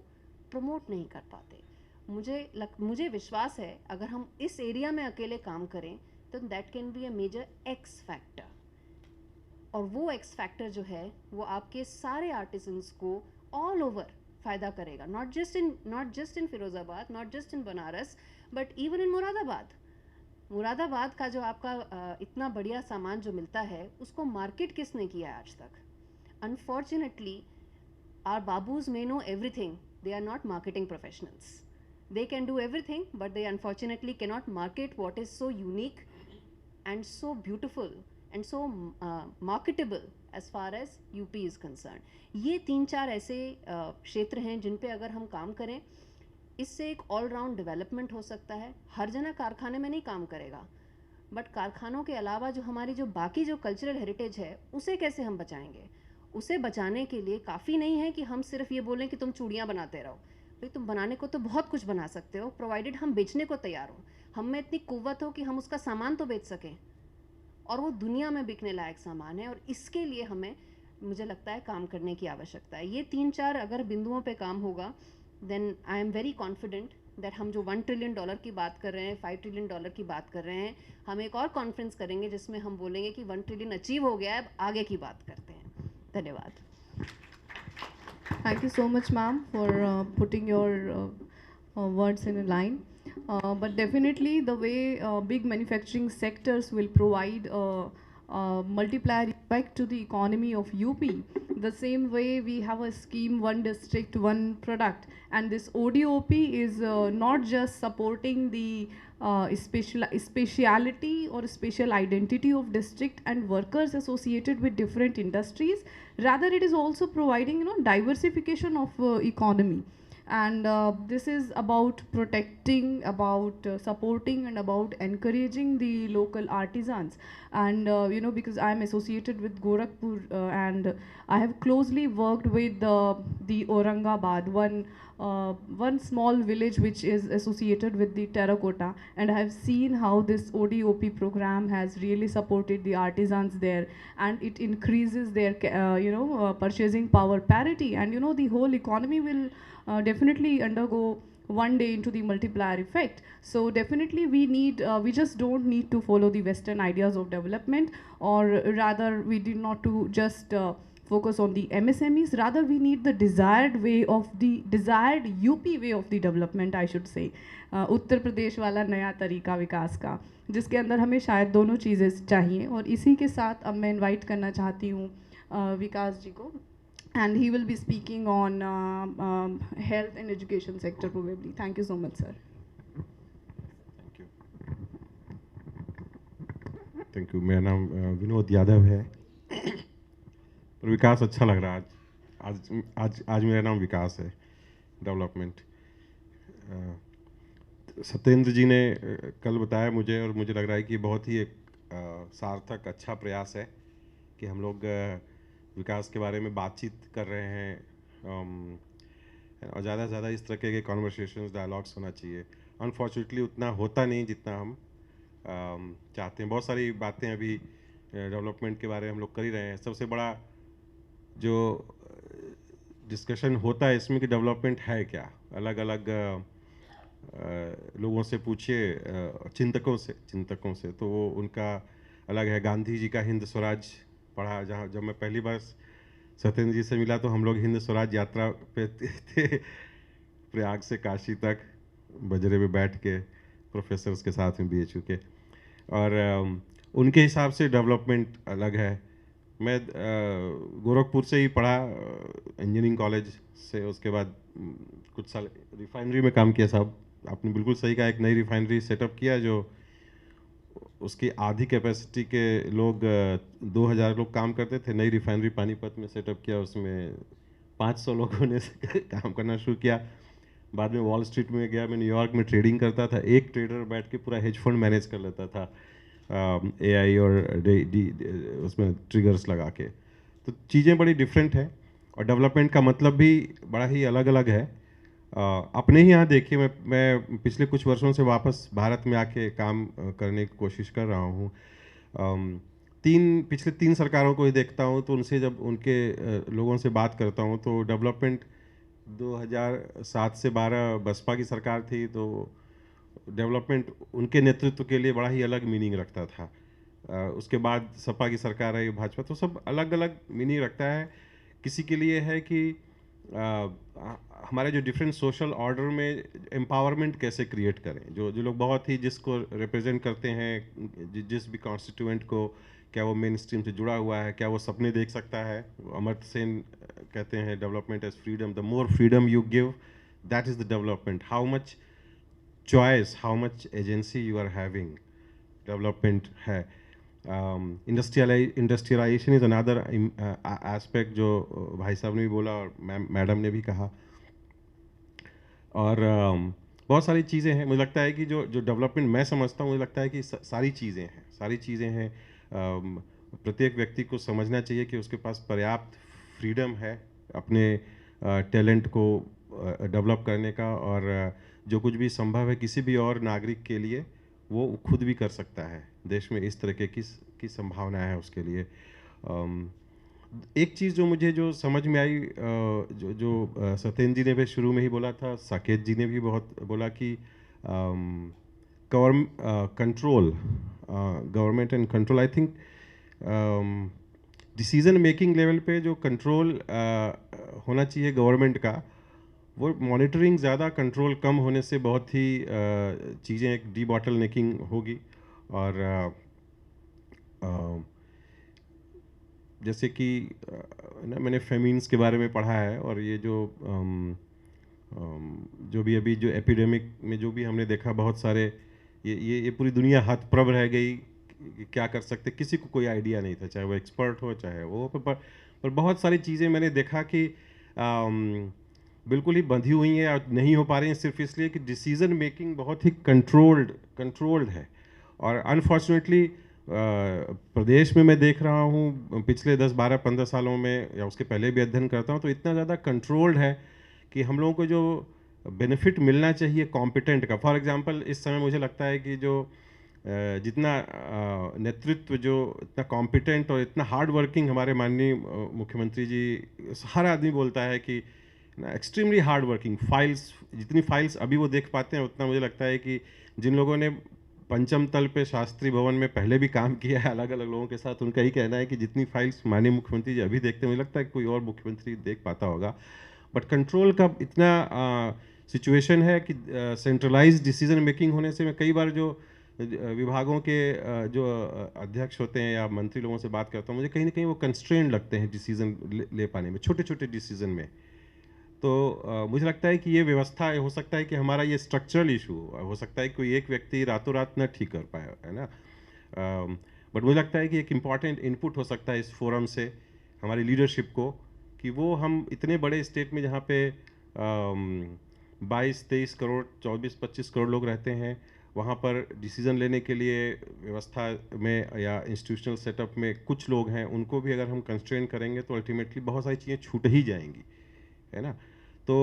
प्रमोट नहीं कर पाते। मुझे विश्वास है अगर हम इस एरिया में अकेले काम करें तो that can be a major X factor, और वो एक्स फैक्टर जो है वो आपके सारे आर्टिसंस को ऑल ओवर फ़ायदा करेगा, not just in Firozabad, not just in Banaras, but even in Moradabad. Moradabad का जो आपका इतना बढ़िया सामान जो मिलता है उसको मार्केट किसने किया है आज तक? Unfortunately our babus may know everything, they are not marketing professionals. They can do everything, but they unfortunately cannot market what is so unique and so beautiful and so marketable as far as UP is concerned. ये 3-4 ऐसे क्षेत्र हैं जिन पे अगर हम काम करें, इससे एक ऑल राउंड डेवलपमेंट हो सकता है। हर जना कारखाने में नहीं काम करेगा, बट कारखानों के अलावा जो हमारी जो बाकी जो कल्चरल हेरिटेज है उसे कैसे हम बचाएंगे? उसे बचाने के लिए काफ़ी नहीं है कि हम सिर्फ ये बोलें कि तुम चूड़ियाँ बनाते रहो। भाई, तुम बनाने को तो बहुत कुछ बना सकते हो, प्रोवाइडेड हम बेचने को तैयार हो, हम में इतनी कुव्वत हो कि हम उसका सामान तो बेच सकें और वो दुनिया में बिकने लायक सामान है। और इसके लिए हमें, मुझे लगता है, काम करने की आवश्यकता है। ये 3-4 अगर बिंदुओं पे काम होगा, then I am very confident that हम जो $1 ट्रिलियन की बात कर रहे हैं, $5 ट्रिलियन की बात कर रहे हैं, हम एक और कॉन्फ्रेंस करेंगे जिसमें हम बोलेंगे कि 1 ट्रिलियन अचीव हो गया है, अब आगे की बात करते हैं। धन्यवाद।
Thank you so much, ma'am, for putting your words in a line. But definitely, the way big manufacturing sectors will provide multiplier effect to the economy of UP, the same way we have a scheme, one district, one product, and this ODOP is not just supporting the speciality or special identity of district and workers associated with different industries, rather it is also providing diversification of economy. And this is about protecting, about supporting, and about encouraging the local artisans. And because I'm associated with Gorakhpur, and I have closely worked with the Aurangabad, one small village which is associated with the terracotta, and I have seen how this ODOP program has really supported the artisans there, and it increases their purchasing power parity, and the whole economy will definitely undergo one day into the multiplier effect. So definitely we just don't need to follow the Western ideas of development, or rather we did not to just focus on the MSMEs. Rather, we need the desired UP way of the development, I should say. Uttar Pradesh वाला नया तरीका विकास का, जिसके अंदर हमें शायद दोनों चीज़ें चाहिए। और इसी के साथ अब मैं इनवाइट करना चाहती हूँ विकास जी को, and he will be speaking on health and education sector probably. Thank you so much, sir.
Thank you. मेरा नाम विनोद यादव है। पर विकास अच्छा लग रहा है आज आज आज आज मेरा नाम विकास है, डेवलपमेंट। सत्येंद्र जी ने कल बताया मुझे, और मुझे लग रहा है कि बहुत ही एक सार्थक अच्छा प्रयास है कि हम लोग विकास के बारे में बातचीत कर रहे हैं, और ज़्यादा से ज़्यादा इस तरह के कॉन्वर्सेशंस, डायलॉग्स होना चाहिए। अनफॉर्चुनेटली उतना होता नहीं जितना हम चाहते हैं। बहुत सारी बातें अभी डेवलपमेंट के बारे में हम लोग कर ही रहे हैं। सबसे बड़ा जो डिस्कशन होता है इसमें कि डेवलपमेंट है क्या। अलग अलग लोगों से पूछिए, चिंतकों से तो वो उनका अलग है। गांधी जी का हिंद स्वराज पढ़ा, जहाँ जब मैं पहली बार सत्येंद्र जी से मिला तो हम लोग हिंद स्वराज यात्रा पे थे प्रयाग से काशी तक, बजरे में बैठ के प्रोफेसर्स के साथ में BHU के, और उनके हिसाब से डेवलपमेंट अलग है। मैं गोरखपुर से ही पढ़ा, इंजीनियरिंग कॉलेज से, उसके बाद कुछ साल रिफाइनरी में काम किया। साहब आपने बिल्कुल सही कहा, एक नई रिफाइनरी सेटअप किया जो उसकी आधी कैपेसिटी के लोग 2000 लोग काम करते थे। नई रिफाइनरी पानीपत में सेटअप किया, उसमें 500 लोगों ने काम करना शुरू किया। बाद में वॉल स्ट्रीट में गया, मैं न्यूयॉर्क में ट्रेडिंग करता था। एक ट्रेडर बैठ के पूरा हेज फंड मैनेज कर लेता था, AI और उसमें ट्रिगर्स लगा के। तो चीज़ें बड़ी डिफरेंट है, और डेवलपमेंट का मतलब भी बड़ा ही अलग अलग है। अपने ही यहाँ देखिए, मैं पिछले कुछ वर्षों से वापस भारत में आके काम करने की कोशिश कर रहा हूँ। पिछले 3 सरकारों को ही देखता हूँ, तो उनसे जब उनके लोगों से बात करता हूँ तो डेवलपमेंट 2007 से 12 बसपा की सरकार थी, तो डेवलपमेंट उनके नेतृत्व के लिए बड़ा ही अलग मीनिंग रखता था। उसके बाद सपा की सरकार आई, भाजपा, तो सब अलग अलग मीनिंग रखता है। किसी के लिए है कि हमारे जो डिफरेंट सोशल ऑर्डर में एम्पावरमेंट कैसे क्रिएट करें, जो लोग बहुत ही जिसको रिप्रेजेंट करते हैं, जिस भी कॉन्स्टिट्यूएंट को, क्या वो मेन स्ट्रीम से जुड़ा हुआ है, क्या वो सपने देख सकता है। अमर्त्य सेन कहते हैं development as freedom, the more freedom you give that is the development. How much choice, how much agency you are having, development है। इंडस्ट्रियलाइजेशन इज़ अनदर एस्पेक्ट, जो भाई साहब ने भी बोला और मैडम ने भी कहा। और बहुत सारी चीज़ें हैं। मुझे लगता है कि जो डेवलपमेंट मैं समझता हूँ, मुझे लगता है कि सारी चीज़ें हैं। प्रत्येक व्यक्ति को समझना चाहिए कि उसके पास पर्याप्त फ्रीडम है अपने टैलेंट को डेवलप करने का, और जो कुछ भी संभव है किसी भी और नागरिक के लिए वो खुद भी कर सकता है। देश में इस तरह की संभावना है उसके लिए। एक चीज़ जो मुझे समझ में आई, जो सत्येंद्र जी ने भी शुरू में ही बोला था, साकेत जी ने भी बहुत बोला कि government and control. I think decision making level पे जो कंट्रोल होना चाहिए गवर्नमेंट का, वो मॉनिटरिंग ज़्यादा, कंट्रोल कम होने से बहुत ही चीज़ें एक डीबॉटलनेकिंग होगी। और जैसे कि मैंने फेमिन्स के बारे में पढ़ा है, और ये जो भी अभी जो एपिडेमिक में जो भी हमने देखा, बहुत सारे ये पूरी दुनिया हतप्रभ रह गई कि क्या कर सकते, किसी को कोई आइडिया नहीं था, चाहे वो एक्सपर्ट हो चाहे वो। पर बहुत सारी चीज़ें मैंने देखा कि बिल्कुल ही बंधी हुई हैं और नहीं हो पा रही हैं, सिर्फ इसलिए कि डिसीज़न मेकिंग बहुत ही कंट्रोल्ड है। और अनफॉर्चुनेटली प्रदेश में मैं देख रहा हूँ पिछले 10, 12, 15 सालों में या उसके पहले भी अध्ययन करता हूँ, तो इतना ज़्यादा कंट्रोल्ड है कि हम लोगों को जो बेनिफिट मिलना चाहिए कॉम्पिटेंट का, फॉर एग्जांपल इस समय मुझे लगता है कि जो जितना नेतृत्व जो इतना कॉम्पिटेंट और इतना हार्ड वर्किंग हमारे माननीय मुख्यमंत्री जी, हर आदमी बोलता है कि ना एक्सट्रीमली हार्ड वर्किंग, फाइल्स जितनी फाइल्स अभी वो देख पाते हैं उतना मुझे लगता है कि जिन लोगों ने पंचम तल पे शास्त्री भवन में पहले भी काम किया है अलग अलग लोगों के साथ, उनका ही कहना है कि जितनी फाइल्स माननीय मुख्यमंत्री जी अभी देखते हैं मुझे लगता है कि कोई और मुख्यमंत्री देख पाता होगा। बट कंट्रोल का इतना सिचुएशन है कि सेंट्रलाइज्ड डिसीजन मेकिंग होने से मैं कई बार जो विभागों के जो अध्यक्ष होते हैं या मंत्री लोगों से बात करता हूँ, मुझे कहीं ना कहीं वो कंस्ट्रेंड लगते हैं डिसीजन ले पाने में, छोटे छोटे डिसीजन में। तो मुझे लगता है कि ये व्यवस्था हो सकता है कि हमारा ये स्ट्रक्चरल इशू हो सकता है कि कोई एक व्यक्ति रातों रात न ठीक कर पाए, है ना। बट मुझे लगता है कि एक इम्पॉर्टेंट इनपुट हो सकता है इस फोरम से हमारी लीडरशिप को, कि वो हम इतने बड़े स्टेट में जहाँ पे 22-23 करोड़ 24-25 करोड़ लोग रहते हैं, वहाँ पर डिसीज़न लेने के लिए व्यवस्था में या इंस्टीट्यूशनल सेटअप में कुछ लोग हैं, उनको भी अगर हम कंस्ट्रेन करेंगे तो अल्टीमेटली बहुत सारी चीज़ें छूट ही जाएंगी, है ना। तो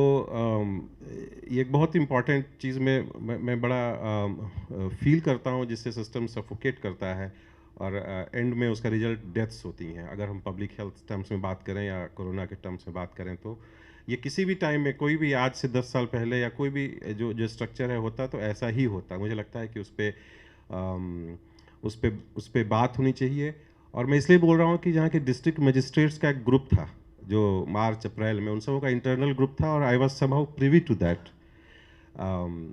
ये एक बहुत इम्पॉर्टेंट चीज़ मैं बड़ा फील करता हूँ जिससे सिस्टम सफोकेट करता है और एंड में उसका रिजल्ट डेथ्स होती हैं। अगर हम पब्लिक हेल्थ टर्म्स में बात करें या कोरोना के टर्म्स में बात करें, तो ये किसी भी टाइम में कोई भी आज से 10 साल पहले या कोई भी जो स्ट्रक्चर है होता तो ऐसा ही होता। मुझे लगता है कि उस पे बात होनी चाहिए। और मैं इसलिए बोल रहा हूँ कि जहाँ के डिस्ट्रिक्ट मजिस्ट्रेट्स का एक ग्रुप था जो मार्च अप्रैल में, उन सबों का इंटरनल ग्रुप था और I was somehow privy to that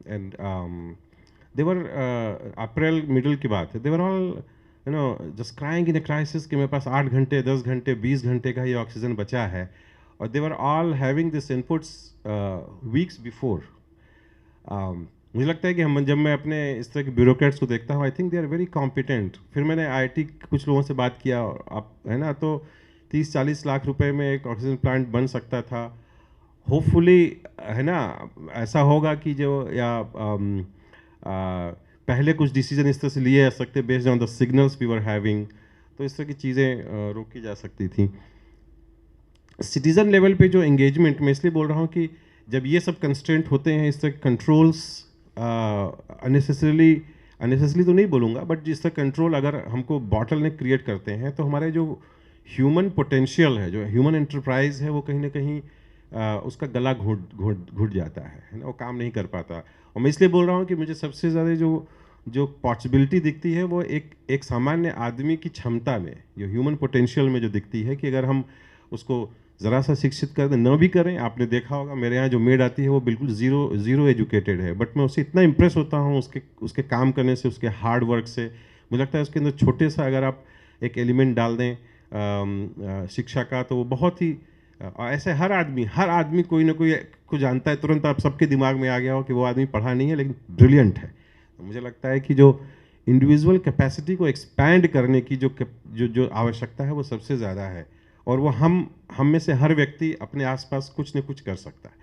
and they were April middle की बात है, they were all you know just crying in a crisis कि मेरे पास 8 घंटे 10 घंटे 20 घंटे का ही ऑक्सीजन बचा है, और they were all having this inputs weeks before. मुझे लगता है कि जब मैं अपने इस तरह के ब्यूरोक्रेट्स को देखता हूँ, I think they are very competent. फिर मैंने IIT कुछ लोगों से बात किया, और आप है ना, तो 30-40 लाख रुपए में एक ऑक्सीजन प्लांट बन सकता था। होपफुली है ना ऐसा होगा कि जो या पहले कुछ डिसीजन इस तरह से लिए जा सकते based on the signals we were having, तो इस तरह की चीज़ें रोकी जा सकती थी। सिटीज़न लेवल पे जो एंगेजमेंट, मैं इसलिए बोल रहा हूँ कि जब ये सब कंस्ट्रेंट होते हैं, इस तरह कंट्रोल्स अननेसेसरली तो नहीं बोलूँगा, बट जिस तरह कंट्रोल अगर हमको बॉटल नेक क्रिएट करते हैं, तो हमारे जो ह्यूमन पोटेंशियल है, जो ह्यूमन एंटरप्राइज है, वो कहीं ना कहीं उसका गला घुट जाता है ना, वो काम नहीं कर पाता। और मैं इसलिए बोल रहा हूँ कि मुझे सबसे ज़्यादा जो पॉसिबिलिटी दिखती है वो एक सामान्य आदमी की क्षमता में, जो ह्यूमन पोटेंशियल में जो दिखती है, कि अगर हम उसको ज़रा सा शिक्षित कर दें, न भी करें। आपने देखा होगा मेरे यहाँ जो मेड आती है वो बिल्कुल ज़ीरो एजुकेटेड है, बट मैं उससे इतना इम्प्रेस होता हूँ उसके काम करने से, उसके हार्ड वर्क से। मुझे लगता है उसके अंदर छोटे सा अगर आप एक एलिमेंट डाल दें शिक्षा का, तो वो बहुत ही ऐसे हर आदमी कोई ना कोई को जानता है, तुरंत आप सबके दिमाग में आ गया हो कि वो आदमी पढ़ा नहीं है लेकिन ब्रिलियंट है। तो मुझे लगता है कि जो इंडिविजुअल कैपेसिटी को एक्सपैंड करने की जो आवश्यकता है वो सबसे ज़्यादा है, और वो हम में से हर व्यक्ति अपने आसपास कुछ न कुछ कर सकता है।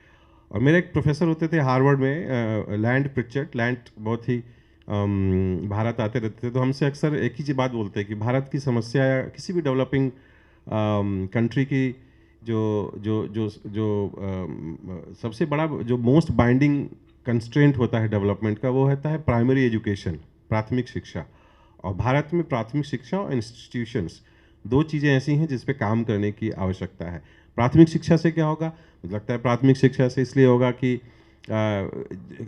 और मेरे एक प्रोफेसर होते थे हार्वर्ड में, लैंड प्रिचर्ड, लैंड बहुत ही भारत आते रहते थे, तो हमसे अक्सर एक ही बात बोलते हैं कि भारत की समस्या या किसी भी डेवलपिंग कंट्री की जो सबसे बड़ा जो मोस्ट बाइंडिंग कंस्ट्रेंट होता है डेवलपमेंट का, वो होता है प्राइमरी एजुकेशन, प्राथमिक शिक्षा। और भारत में प्राथमिक शिक्षा और इंस्टीट्यूशंस, दो चीज़ें ऐसी हैं जिस पे काम करने की आवश्यकता है। प्राथमिक शिक्षा से क्या होगा? मुझे लगता है प्राथमिक शिक्षा से इसलिए होगा कि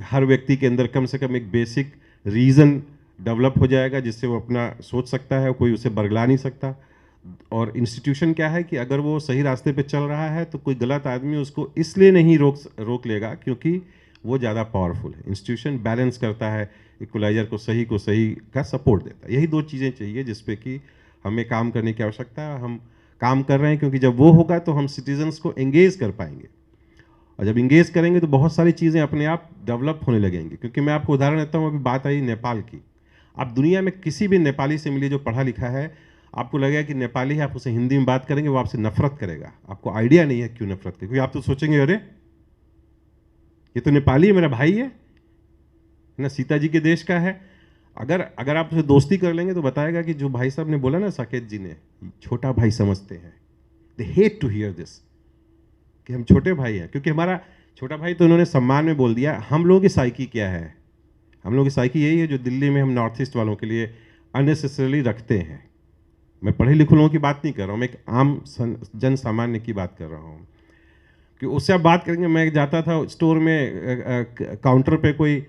हर व्यक्ति के अंदर कम से कम एक बेसिक रीज़न डेवलप हो जाएगा जिससे वो अपना सोच सकता है, कोई उसे बरगला नहीं सकता। और इंस्टीट्यूशन क्या है कि अगर वो सही रास्ते पे चल रहा है तो कोई गलत आदमी उसको इसलिए नहीं रोक लेगा क्योंकि वो ज़्यादा पावरफुल है। इंस्टीट्यूशन बैलेंस करता है, इक्वलाइजर को सही का सपोर्ट देता है। यही दो चीज़ें चाहिए जिस पे कि हमें काम करने की आवश्यकता है। हम काम कर रहे हैं क्योंकि जब वो होगा तो हम सिटीजन्स को एंगेज कर पाएंगे, और जब एंगेज करेंगे तो बहुत सारी चीज़ें अपने आप डेवलप होने लगेंगी। क्योंकि मैं आपको उदाहरण देता हूँ, अभी बात आई नेपाल की। आप दुनिया में किसी भी नेपाली से मिलिए जो पढ़ा लिखा है, आपको लगेगा कि नेपाली है, आप उसे हिंदी में बात करेंगे वो आपसे नफरत करेगा। आपको आइडिया नहीं है क्यों नफरत करेगा, क्योंकि आप तो सोचेंगे अरे ये तो नेपाली है, मेरा भाई है ना, सीता जी के देश का है। अगर आप उसे दोस्ती कर लेंगे तो बताएगा कि जो भाई साहब ने बोला ना, साकेत जी ने, छोटा भाई समझते हैं, they hate to hear this कि हम छोटे भाई हैं, क्योंकि हमारा छोटा भाई तो उन्होंने सम्मान में बोल दिया। हम लोगों की साइकी क्या है? हम लोगों की साइकी यही है जो दिल्ली में हम नॉर्थ ईस्ट वालों के लिए अननेसेसरली रखते हैं। मैं पढ़े लिखे लोगों की बात नहीं कर रहा हूँ, मैं एक आम जन सामान्य की बात कर रहा हूँ कि उससे आप बात करेंगे। मैं जाता था स्टोर में, काउंटर पे कोई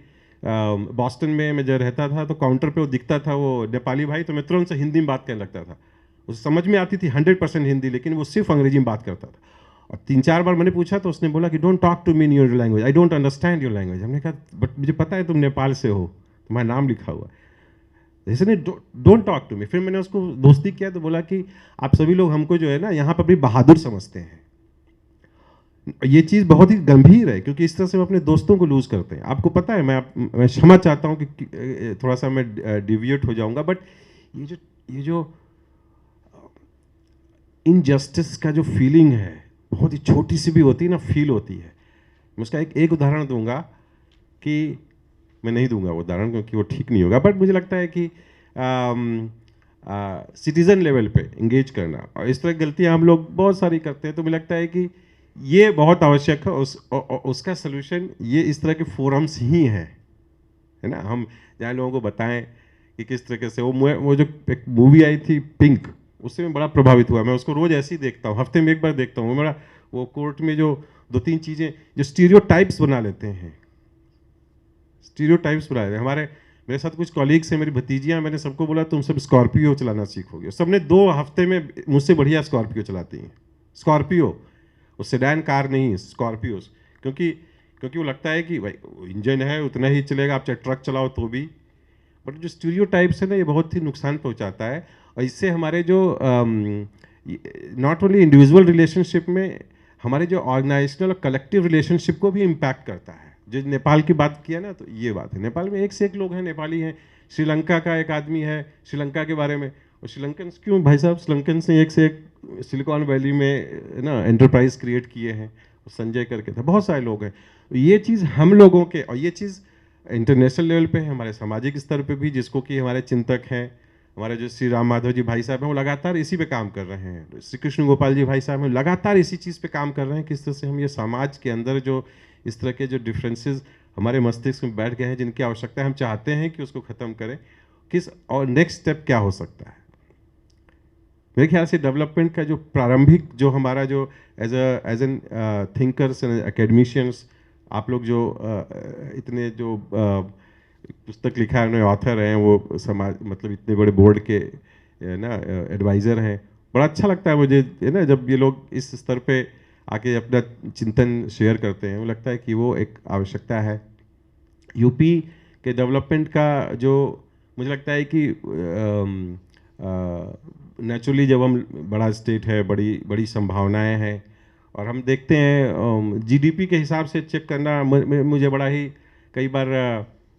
बॉस्टन में मैं जब रहता था तो काउंटर पे वो दिखता था वो नेपाली भाई, तो मैं तुरंत से हिंदी में बात करने लगता था। उसे समझ में आती थी 100% हिंदी, लेकिन वो सिर्फ अंग्रेजी में बात करता था। और 3-4 बार मैंने पूछा तो उसने बोला कि don't talk to me in your language, I don't understand your language. हमने कहा बट मुझे पता है तुम नेपाल से हो, तुम्हारा नाम लिखा हुआ है। जैसे नहीं, डोंट टॉक टू मी। फिर मैंने उसको दोस्ती किया तो बोला कि आप सभी लोग हमको जो है ना यहाँ पर भी बहादुर समझते हैं। ये चीज़ बहुत ही गंभीर है, क्योंकि इस तरह से हम अपने दोस्तों को लूज करते हैं। आपको पता है, मैं क्षमा चाहता हूँ कि थोड़ा सा मैं डिविएट हो जाऊंगा, बट ये जो इनजस्टिस का जो फीलिंग है, बहुत ही छोटी सी भी होती है ना, फील होती है। मैं उसका एक उदाहरण दूंगा, कि मैं नहीं दूंगा वो उदाहरण क्योंकि वो ठीक नहीं होगा, बट मुझे लगता है कि सिटीजन लेवल पे इंगेज करना, और इस तरह की गलतियां हम लोग बहुत सारी करते हैं, तो मुझे लगता है कि ये बहुत आवश्यक है। उसका सोल्यूशन ये इस तरह के फोरम्स ही हैं, है ना। हम जहाँ लोगों को बताएं कि किस तरीके से वो जो एक मूवी आई थी पिंक, उससे मैं बड़ा प्रभावित हुआ। मैं उसको रोज़ ऐसे ही देखता हूँ, हफ्ते में एक बार देखता हूँ। मेरा वो कोर्ट में जो 2-3 चीज़ें जो स्टीरियोटाइप्स बना लेते हैं, स्टीरियोटाइप्स बना लेते हैं। मेरे साथ कुछ कॉलीग्स हैं, मेरी भतीजियाँ, मैंने सबको बोला तुम सब स्कॉर्पियो चलाना सीखोगे। सबने 2 हफ्ते में मुझसे बढ़िया स्कॉर्पियो चलाती हैं। स्कॉर्पियो, वो सेडान कार नहीं, स्कॉर्पियोस। क्योंकि वो लगता है कि भाई इंजन है उतना ही चलेगा, आप चाहे ट्रक चलाओ तो भी। बट जो स्टीरियोटाइप्स है ना, ये बहुत ही नुकसान पहुंचाता है। और इससे हमारे जो नॉट ओनली इंडिविजुअल रिलेशनशिप में, हमारे जो ऑर्गेनाइजेशनल और कलेक्टिव रिलेशनशिप को भी इम्पैक्ट करता है। जो नेपाल की बात किया ना, तो ये बात है। नेपाल में एक से एक लोग हैं, नेपाली हैं। श्रीलंका का एक आदमी है, श्रीलंका के बारे में। और श्रीलंकन क्यों भाई साहब, श्रीलंकन ने एक से एक सिलिकॉन वैली में ना एंटरप्राइज क्रिएट किए हैं। संजय करके था, बहुत सारे लोग हैं। ये चीज़ हम लोगों के, और ये चीज़ इंटरनेशनल लेवल पे है, हमारे सामाजिक स्तर पे भी, जिसको कि हमारे चिंतक हैं, हमारे जो श्री राम माधव जी भाई साहब हैं, वो लगातार इसी पे काम कर रहे हैं। श्री कृष्ण गोपाल जी भाई साहब हैं, लगातार इसी चीज़ पे काम कर रहे हैं, किस तरह से हम ये समाज के अंदर जो इस तरह के जो डिफरेंसेस हमारे मस्तिष्क में बैठ गए हैं, जिनकी आवश्यकता है, हम चाहते हैं कि उसको ख़त्म करें। किस और नेक्स्ट स्टेप क्या हो सकता है? मेरे ख्याल से डेवलपमेंट का जो प्रारंभिक, जो हमारा जो as an thinkers and academicians, आप लोग जो इतने जो पुस्तक लिखा है, उन्हें ऑथर हैं, वो समाज मतलब इतने बड़े बोर्ड के ना एडवाइज़र हैं। बड़ा अच्छा लगता है मुझे, है ना, जब ये लोग इस स्तर पे आके अपना चिंतन शेयर करते हैं। वो लगता है कि वो एक आवश्यकता है। यूपी के डेवलपमेंट का जो मुझे लगता है कि नेचुरली जब हम बड़ा स्टेट है, बड़ी संभावनाएं हैं, और हम देखते हैं जीडीपी के हिसाब से चेक करना मुझे बड़ा ही कई बार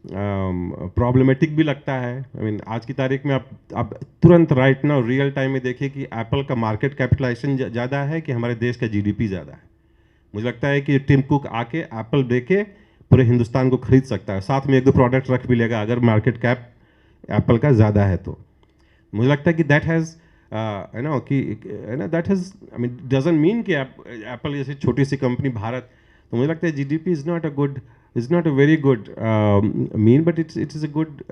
प्रॉब्लमेटिक भी लगता है। आई मीन आज की तारीख में आप तुरंत राइट नाउ रियल टाइम में देखिए कि एप्पल का मार्केट कैपिटलाइजेशन ज़्यादा है कि हमारे देश का जीडीपी ज़्यादा है। मुझे लगता है कि टिम कुक आके एप्पल दे के पूरे हिंदुस्तान को खरीद सकता है, साथ में 1-2 प्रोडक्ट रख भी लेगा अगर मार्केट कैप एप्पल का ज़्यादा है तो। मुझे लगता है कि दैट हैज़ है ना, कि है ना, that has, I mean doesn't mean कि एप्पल जैसी छोटी सी कंपनी भारत, तो मुझे लगता है GDP is not a very good mean, but it is a good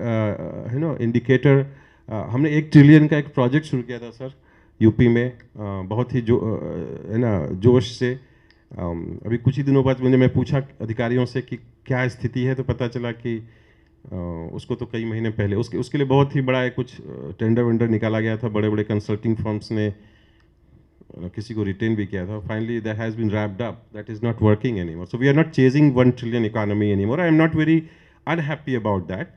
you know indicator. हमने 1 ट्रिलियन का एक प्रोजेक्ट शुरू किया था सर यूपी में, बहुत ही है ना जोश से। अभी कुछ ही दिनों बाद मैं पूछा अधिकारियों से कि क्या स्थिति है, तो पता चला कि उसको तो कई महीने पहले उसके लिए बहुत ही बड़ा कुछ टेंडर वेंडर निकाला गया था। बड़े बड़े कंसल्टिंग फर्म्स ने किसी को रिटेन भी किया था। Finally that has been wrapped up, that is not working anymore. So we are not chasing 1 trillion economy anymore. I am not very unhappy about that,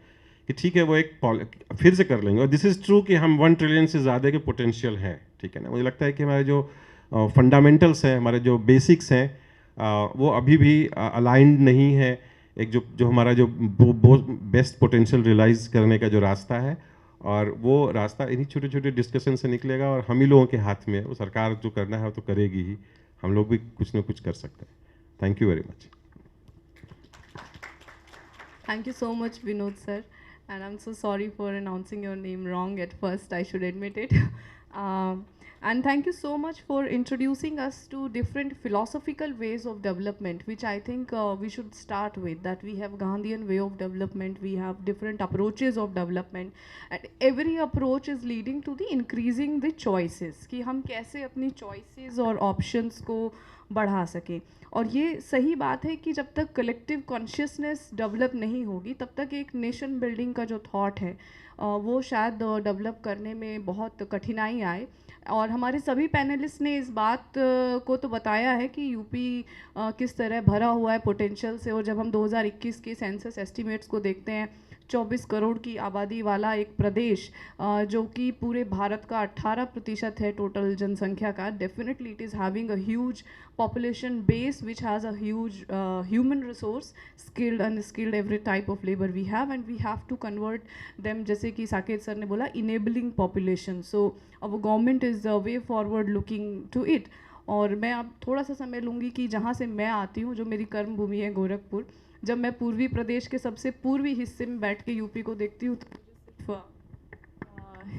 कि ठीक है वो एक फिर से कर लेंगे। और दिस इज़ ट्रू कि हम 1 ट्रिलियन से ज़्यादा के पोटेंशियल है, ठीक है ना। मुझे लगता है कि हमारे जो फंडामेंटल्स हैं, हमारे जो बेसिक्स हैं, वो अभी भी अलाइंड नहीं है। एक जो हमारा जो बेस्ट पोटेंशियल रियलाइज़ करने का जो रास्ता है, और वो रास्ता इन्हीं छोटे छोटे डिस्कशन से निकलेगा, और हम ही लोगों के हाथ में है। वो सरकार जो करना है वो तो करेगी ही, हम लोग भी कुछ ना कुछ कर सकते हैं। Thank you very much.
Thank you so much, Vinod sir. and I'm so sorry for announcing your name wrong at first, I should admit it. And thank you so much for introducing us to different philosophical ways of development, which I think we should start with. That we have Gandhian way of development, we have different approaches of development, and every approach is leading to the increasing the choices, कि हम कैसे अपनी choices और options को बढ़ा सकें. और ये सही बात है कि जब तक कलेक्टिव कॉन्शियसनेस डेवलप नहीं होगी तब तक एक नेशन बिल्डिंग का जो थॉट है वो शायद डेवलप करने में बहुत कठिनाई आए. और हमारे सभी पैनलिस्ट ने इस बात को तो बताया है कि यूपी किस तरह भरा हुआ है पोटेंशियल से. और जब हम 2021 के सेंसस एस्टिमेट्स को देखते हैं, 24 करोड़ की आबादी वाला एक प्रदेश जो कि पूरे भारत का 18% है टोटल जनसंख्या का, definitely it is having a huge population base which has a huge human resource, skilled, unskilled, every type of labor we have, and we have to convert them, जैसे कि साकेत सर ने बोला, enabling population. So our government is way forward looking to it. और मैं अब थोड़ा सा समय लूँगी कि जहाँ से मैं आती हूँ, जो मेरी कर्म भूमि है गोरखपुर, जब मैं पूर्वी प्रदेश के सबसे पूर्वी हिस्से में बैठ के यूपी को देखती हूँ तो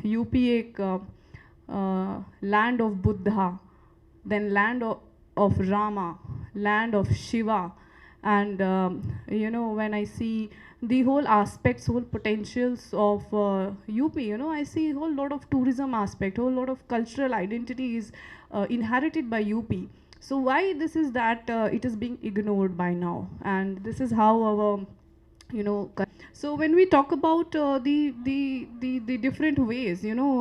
यूपी एक land of Buddha, then land of Rama, land of Shiva, and you know, when I see the whole aspects, whole potentials of UP, you know, I see a whole lot of tourism aspect, whole lot of cultural identity is inherited by UP. So why this is that it is being ignored by now, and this is how our, you know, so when we talk about the different ways, you know,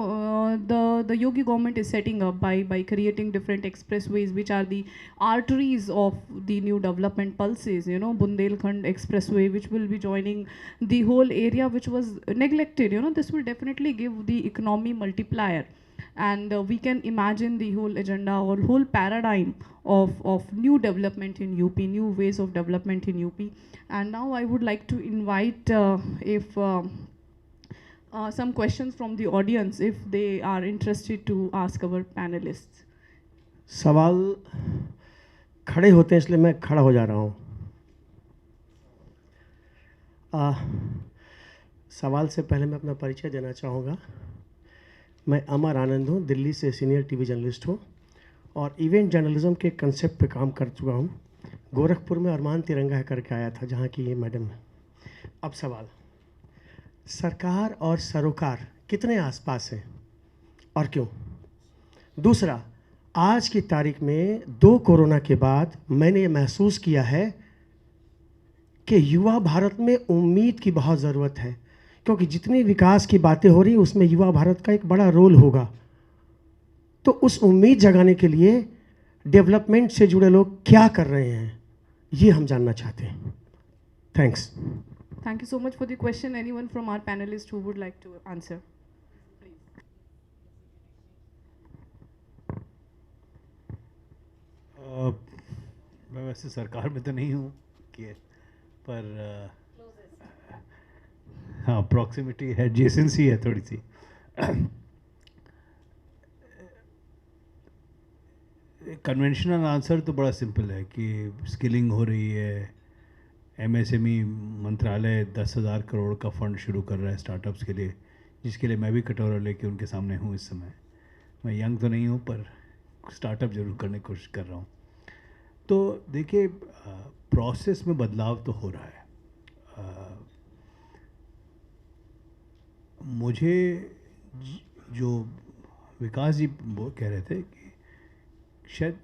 the Yogi government is setting up by creating different expressways which are the arteries of the new development pulses, you know, Bundelkhand expressway which will be joining the whole area which was neglected. You know, this will definitely give the economy multiplier, and we can imagine the whole agenda or whole paradigm of new development in UP, new ways of development in UP. And now I would like to invite if some questions from the audience, if they are interested to ask our panelists.
सवाल खड़े होते हैं इसलिए मैं खड़ा हो जा रहा हूँ. सवाल से पहले मैं अपना परिचय देना चाहूँगा. मैं अमर आनंद हूँ, दिल्ली से सीनियर टीवी जर्नलिस्ट हूँ और इवेंट जर्नलिज्म के कंसेप्ट पे काम कर चुका हूँ. गोरखपुर में अरमान तिरंगा करके आया था जहाँ की ये मैडम है. अब सवाल, सरकार और सरोकार कितने आसपास हैं और क्यों? दूसरा, आज की तारीख में 2 कोरोना के बाद मैंने ये महसूस किया है कि युवा भारत में उम्मीद की बहुत ज़रूरत है, क्योंकि जितनी विकास की बातें हो रही उसमें युवा भारत का एक बड़ा रोल होगा. तो उस उम्मीद जगाने के लिए डेवलपमेंट से जुड़े लोग क्या कर रहे हैं, ये हम जानना चाहते हैं. Thanks.
Thank you so much for the question. Anyone from our panelists who would like to answer?
मैं वैसे सरकार में तो नहीं हूँ कि, पर हाँ, प्रॉक्सिमिटी है, एडजेसेंसी है थोड़ी सी. कन्वेंशनल आंसर तो बड़ा सिंपल है कि स्किलिंग हो रही है. एमएसएमई मंत्रालय 10,000 करोड़ का फंड शुरू कर रहा है स्टार्टअप्स के लिए, जिसके लिए मैं भी कटोरा लेके उनके सामने हूँ इस समय. मैं यंग तो नहीं हूँ पर स्टार्टअप जरूर करने की कोशिश कर रहा हूँ. तो देखिए, प्रोसेस में बदलाव तो हो रहा है. मुझे जो विकास जी वो कह रहे थे कि शायद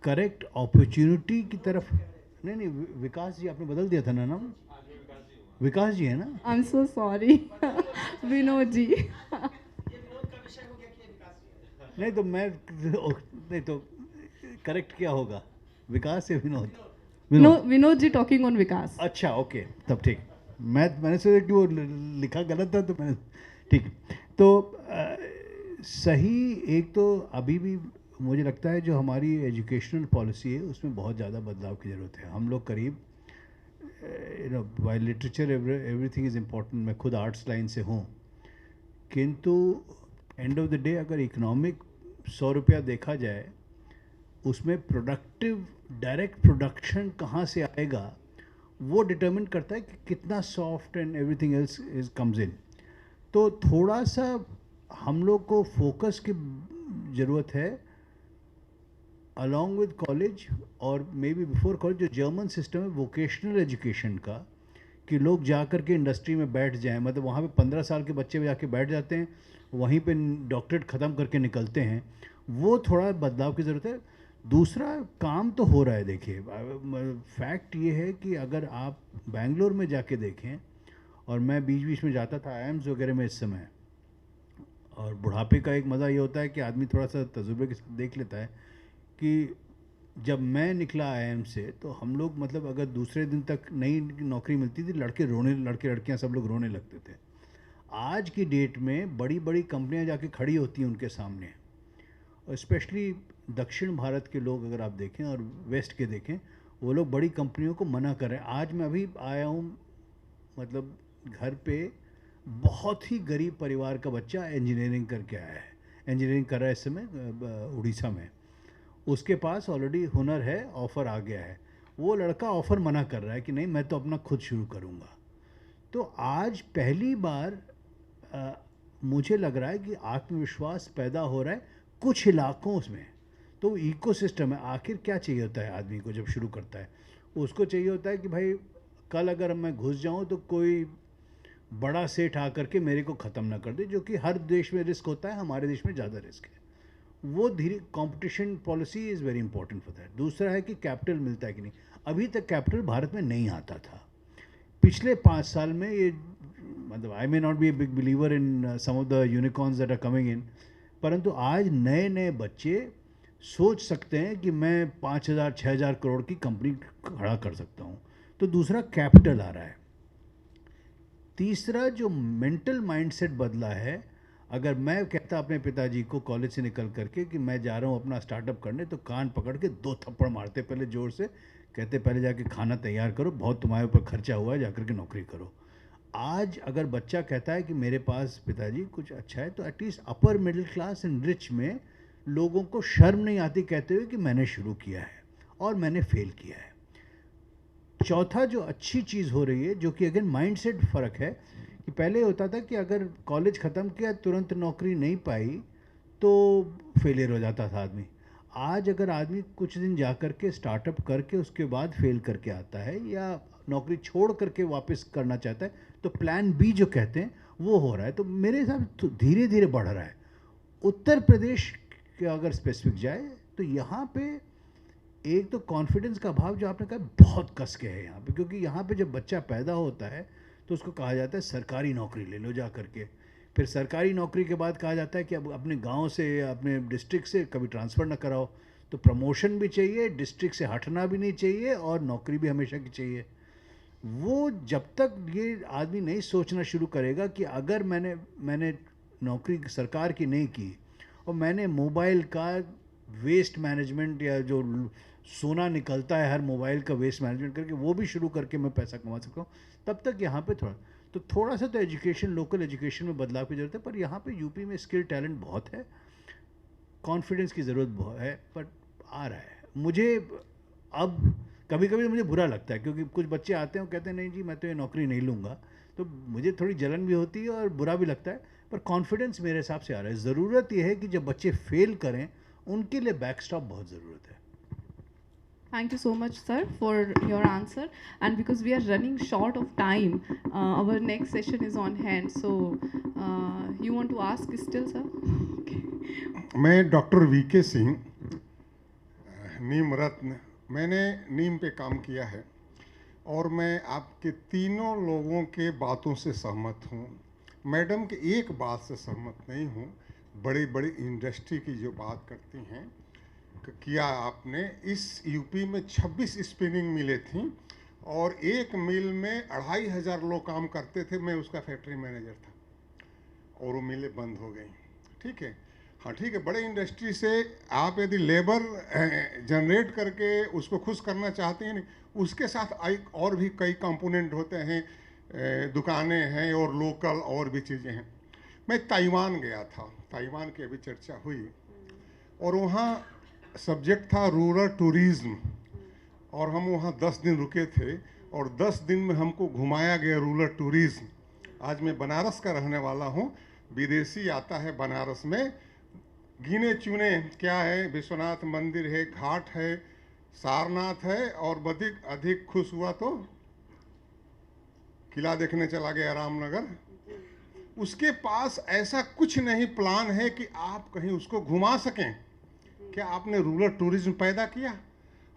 करेक्ट अपॉर्चुनिटी की तरफ, नहीं, विकास जी आपने बदल दिया था ना नाम, विकास जी है ना.
I'm so sorry, Vinod ji.
नहीं तो मैं, नहीं तो करेक्ट क्या होगा, विकास या Vinod?
No, Vinod ji talking on Vikas.
अच्छा, ओके, तब ठीक. मैंने सोचा कि वो लिखा गलत था तो मैंने, ठीक. तो सही, एक तो अभी भी मुझे लगता है जो हमारी एजुकेशनल पॉलिसी है उसमें बहुत ज़्यादा बदलाव की ज़रूरत है. हम लोग करीब, you know, by literature everything is important. मैं खुद आर्ट्स लाइन से हूँ, किंतु एंड ऑफ द डे अगर इकोनॉमिक 100 रुपया देखा जाए, उसमें प्रोडक्टिव डायरेक्ट प्रोडक्शन कहाँ से आएगा वो डिटरमिन करता है कि कितना soft and everything else is comes in. तो थोड़ा सा हम लोग को फोकस की ज़रूरत है अलॉन्ग विद कॉलेज और मे बी बिफोर कॉलेज। जो जर्मन सिस्टम है वोकेशनल एजुकेशन का, कि लोग जा कर के इंडस्ट्री में बैठ जाएं, मतलब वहाँ पे 15 साल के बच्चे जाके बैठ जाते हैं, वहीं पे डॉक्टरेट ख़त्म करके निकलते हैं, वो थोड़ा बदलाव की ज़रूरत है। दूसरा, काम तो हो रहा है। देखिए, फैक्ट ये है कि अगर आप बेंगलोर में जाके देखें, और मैं बीच बीच में जाता था आईएम्स वगैरह में इस समय, और बुढ़ापे का एक मज़ा ये होता है कि आदमी थोड़ा सा तजुर्बे के साथ देख लेता है कि जब मैं निकला आईएम से तो हम लोग, मतलब अगर दूसरे दिन तक नई नौकरी मिलती थी, लड़के लड़कियां सब लोग रोने लगते थे। आज की डेट में बड़ी बड़ी कंपनियां जाके खड़ी होती हैं उनके सामने, और स्पेशली दक्षिण भारत के लोग अगर आप देखें और वेस्ट के देखें, वो लोग बड़ी कंपनियों को मना कर रहे हैं। आज मैं अभी आया हूँ, मतलब घर पे बहुत ही गरीब परिवार का बच्चा इंजीनियरिंग करके आया है, इंजीनियरिंग कर रहा है इस समय उड़ीसा में। उसके पास ऑलरेडी हुनर है, ऑफ़र आ गया है, वो लड़का ऑफ़र मना कर रहा है कि नहीं, मैं तो अपना खुद शुरू करूँगा। तो आज पहली बार मुझे लग रहा है कि आत्मविश्वास पैदा हो रहा है कुछ इलाकों में। तो इकोसिस्टम है। आखिर क्या चाहिए होता है आदमी को जब शुरू करता है? उसको चाहिए होता है कि भाई कल अगर मैं घुस जाऊं तो कोई बड़ा सेठ आकर के मेरे को ख़त्म ना कर दे, जो कि हर देश में रिस्क होता है, हमारे देश में ज़्यादा रिस्क है। वो धीरे, competition policy is very important for that. दूसरा है कि कैपिटल मिलता है कि नहीं। अभी तक कैपिटल भारत में नहीं आता था। पिछले 5 साल में ये, मतलब I may not be a big believer in some of the unicorns that are coming in, परंतु आज नए नए बच्चे सोच सकते हैं कि मैं 5,000 6,000 करोड़ की कंपनी खड़ा कर सकता हूँ। तो दूसरा कैपिटल आ रहा है। तीसरा, जो मेंटल माइंडसेट बदला है। अगर मैं कहता अपने पिताजी को कॉलेज से निकल करके कि मैं जा रहा हूँ अपना स्टार्टअप करने, तो कान पकड़ के 2 थप्पड़ मारते पहले ज़ोर से, कहते पहले जाके खाना तैयार करो, बहुत तुम्हारे ऊपर खर्चा हुआ है, जाकर के नौकरी करो। आज अगर बच्चा कहता है कि मेरे पास पिताजी कुछ अच्छा है, तो at least upper middle class and rich में लोगों को शर्म नहीं आती कहते हुए कि मैंने शुरू किया है और मैंने फेल किया है। चौथा जो अच्छी चीज़ हो रही है, जो कि अगेन माइंडसेट फ़र्क है, कि पहले होता था कि अगर कॉलेज ख़त्म किया तुरंत नौकरी नहीं पाई तो फेलियर हो जाता था आदमी। आज अगर आदमी कुछ दिन जा कर के स्टार्टअप करके उसके बाद फेल करके आता है, या नौकरी छोड़ करके वापस करना चाहता है, तो प्लान बी जो कहते हैं वो हो रहा है। तो मेरे हिसाब से धीरे धीरे बढ़ रहा है। उत्तर प्रदेश के अगर स्पेसिफिक जाए तो यहाँ पे एक तो कॉन्फिडेंस का अभाव, जो आपने कहा, बहुत कस के है यहाँ पे। क्योंकि यहाँ पे जब बच्चा पैदा होता है तो उसको कहा जाता है सरकारी नौकरी ले लो जा करके। फिर सरकारी नौकरी के बाद कहा जाता है कि अब अपने गांव से या अपने डिस्ट्रिक्ट से कभी ट्रांसफ़र ना कराओ। तो प्रमोशन भी चाहिए, डिस्ट्रिक्ट से हटना भी नहीं चाहिए, और नौकरी भी हमेशा की चाहिए। वो जब तक ये आदमी नहीं सोचना शुरू करेगा कि अगर मैंने नौकरी सरकार की नहीं की और मैंने मोबाइल का वेस्ट मैनेजमेंट, या जो सोना निकलता है हर मोबाइल का वेस्ट मैनेजमेंट करके, वो भी शुरू करके मैं पैसा कमा सकता हूँ, तब तक यहाँ पे थोड़ा सा तो एजुकेशन, लोकल एजुकेशन में बदलाव की ज़रूरत है। पर यहाँ पे यूपी में स्किल टैलेंट बहुत है, कॉन्फिडेंस की ज़रूरत बहुत है, पर आ रहा है। मुझे अब कभी कभी मुझे बुरा लगता है, क्योंकि कुछ बच्चे आते हैं और कहते हैं नहीं जी मैं तो ये नौकरी नहीं लूँगा, तो मुझे थोड़ी जलन भी होती है और बुरा भी लगता है। पर कॉन्फिडेंस मेरे हिसाब से आ रहा है। ज़रूरत यह है कि जब बच्चे फेल करें उनके लिए बैकस्टॉप बहुत ज़रूरत है।
Thank you so much, sir, for your answer. And because we are running short of time, our next session is on hand. So, you want to ask still, sir? Okay.
मैं doctor VK Singh, नीम रत्न, मैंने नीम पे काम किया है और मैं आपके तीनों लोगों के बातों से सहमत हूँ। मैडम के एक बात से सहमत नहीं हूँ, बड़ी बड़ी इंडस्ट्री की जो बात करती हैं, किया आपने। इस यूपी में 26 स्पिनिंग मिलें थीं और एक मिल में 2,500 लोग काम करते थे। मैं उसका फैक्ट्री मैनेजर था और वो मिलें बंद हो गई। ठीक है, हाँ ठीक है। बड़े इंडस्ट्री से आप यदि लेबर जनरेट करके उसको खुश करना चाहते हैं, उसके साथ और भी कई कंपोनेंट होते हैं, दुकानें हैं और लोकल और भी चीज़ें हैं। मैं ताइवान गया था, ताइवान की अभी चर्चा हुई, और वहाँ सब्जेक्ट था रूरल टूरिज़्म, और हम वहाँ 10 दिन रुके थे और 10 दिन में हमको घुमाया गया रूरल टूरिज्म। आज मैं बनारस का रहने वाला हूँ, विदेशी आता है बनारस में, गिने चुने क्या है, विश्वनाथ मंदिर है, घाट है, सारनाथ है, और अधिक अधिक खुश हुआ तो किला देखने चला गया रामनगर। उसके पास ऐसा कुछ नहीं प्लान है कि आप कहीं उसको घुमा सकें। क्या आपने रूरल टूरिज्म पैदा किया?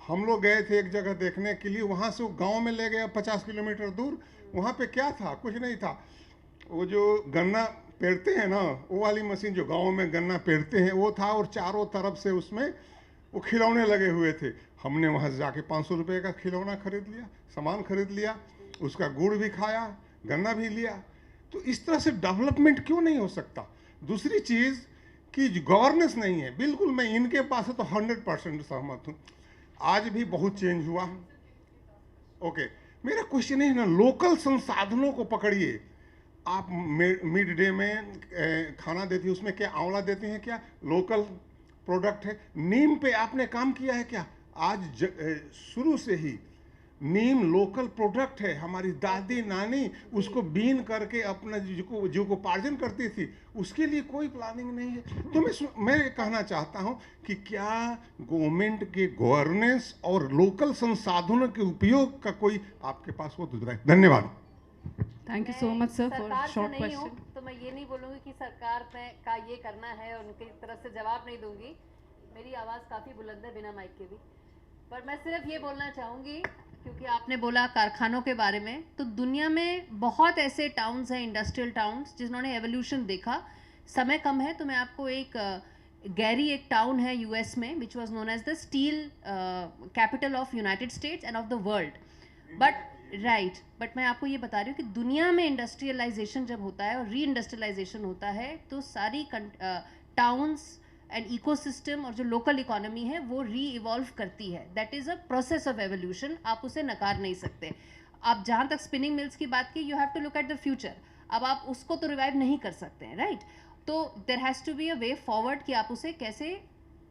हम लोग गए थे एक जगह देखने के लिए, वहाँ से वो गांव में ले गया 50 किलोमीटर दूर। वहाँ पे क्या था? कुछ नहीं था। वो जो गन्ना पेरते हैं ना, वो वाली मशीन जो गांव में गन्ना पेरते हैं वो था, और चारों तरफ से उसमें वो खिलौने लगे हुए थे। हमने वहाँ जाके 500 रुपये का खिलौना खरीद लिया, सामान खरीद लिया, उसका गुड़ भी खाया, गन्ना भी लिया। तो इस तरह से डेवलपमेंट क्यों नहीं हो सकता? दूसरी चीज़ कि गवर्नेंस नहीं है, बिल्कुल मैं इनके पास है तो 100% सहमत हूँ। आज भी बहुत चेंज हुआ। ओके, मेरा क्वेश्चन है ना, लोकल संसाधनों को पकड़िए। आप मिड डे में खाना देती है, उसमें क्या आंवला देती हैं? क्या लोकल प्रोडक्ट है? नीम पे आपने काम किया है क्या? आज शुरू से ही नीम लोकल प्रोडक्ट है। हमारी दादी नानी उसको बीन करके अपना जीविकोपार्जन करती थी, उसके लिए कोई प्लानिंग नहीं है। तो मैं कहना चाहता हूं कि क्या गवर्नमेंट के गवर्नेंस और लोकल संसाधनों के उपयोग का कोई आपके पास वो दूसरा है? धन्यवाद।
Thank you so much sir for
सरकार से
शॉर्ट
नहीं हूँ,
क्वेश्चन।
तो मैं ये नहीं बोलूँगी कि सरकार का ये करना है और उनकी तरफ से जवाब नहीं दूंगी। मेरी आवाज़ काफ़ी बुलंद है बिना माइक के भी, पर मैं सिर्फ ये बोलना चाहूँगी, क्योंकि आपने बोला कारखानों के बारे में, तो दुनिया में बहुत ऐसे टाउन्स हैं, इंडस्ट्रियल टाउन्स, जिन्होंने एवोल्यूशन देखा। समय कम है तो मैं आपको गैरी एक टाउन है यूएस में, which was known as the steel capital of United States and of the world. But मैं आपको ये बता रही हूँ कि दुनिया में इंडस्ट्रियलाइजेशन जब होता है और री इंडस्ट्रियलाइजेशन होता है, तो सारी टाउन्स एंड इकोसिस्टम और जो लोकल इकोनॉमी है वो री इवॉल्व करती है। That is a process of evolution, आप उसे नकार नहीं सकते। आप जहाँ तक स्पिनिंग मिल्स की बात की, you have to look at the future. अब आप उसको तो रिवाइव नहीं कर सकते हैं, राइट? तो there has to be a way forward कि आप उसे कैसे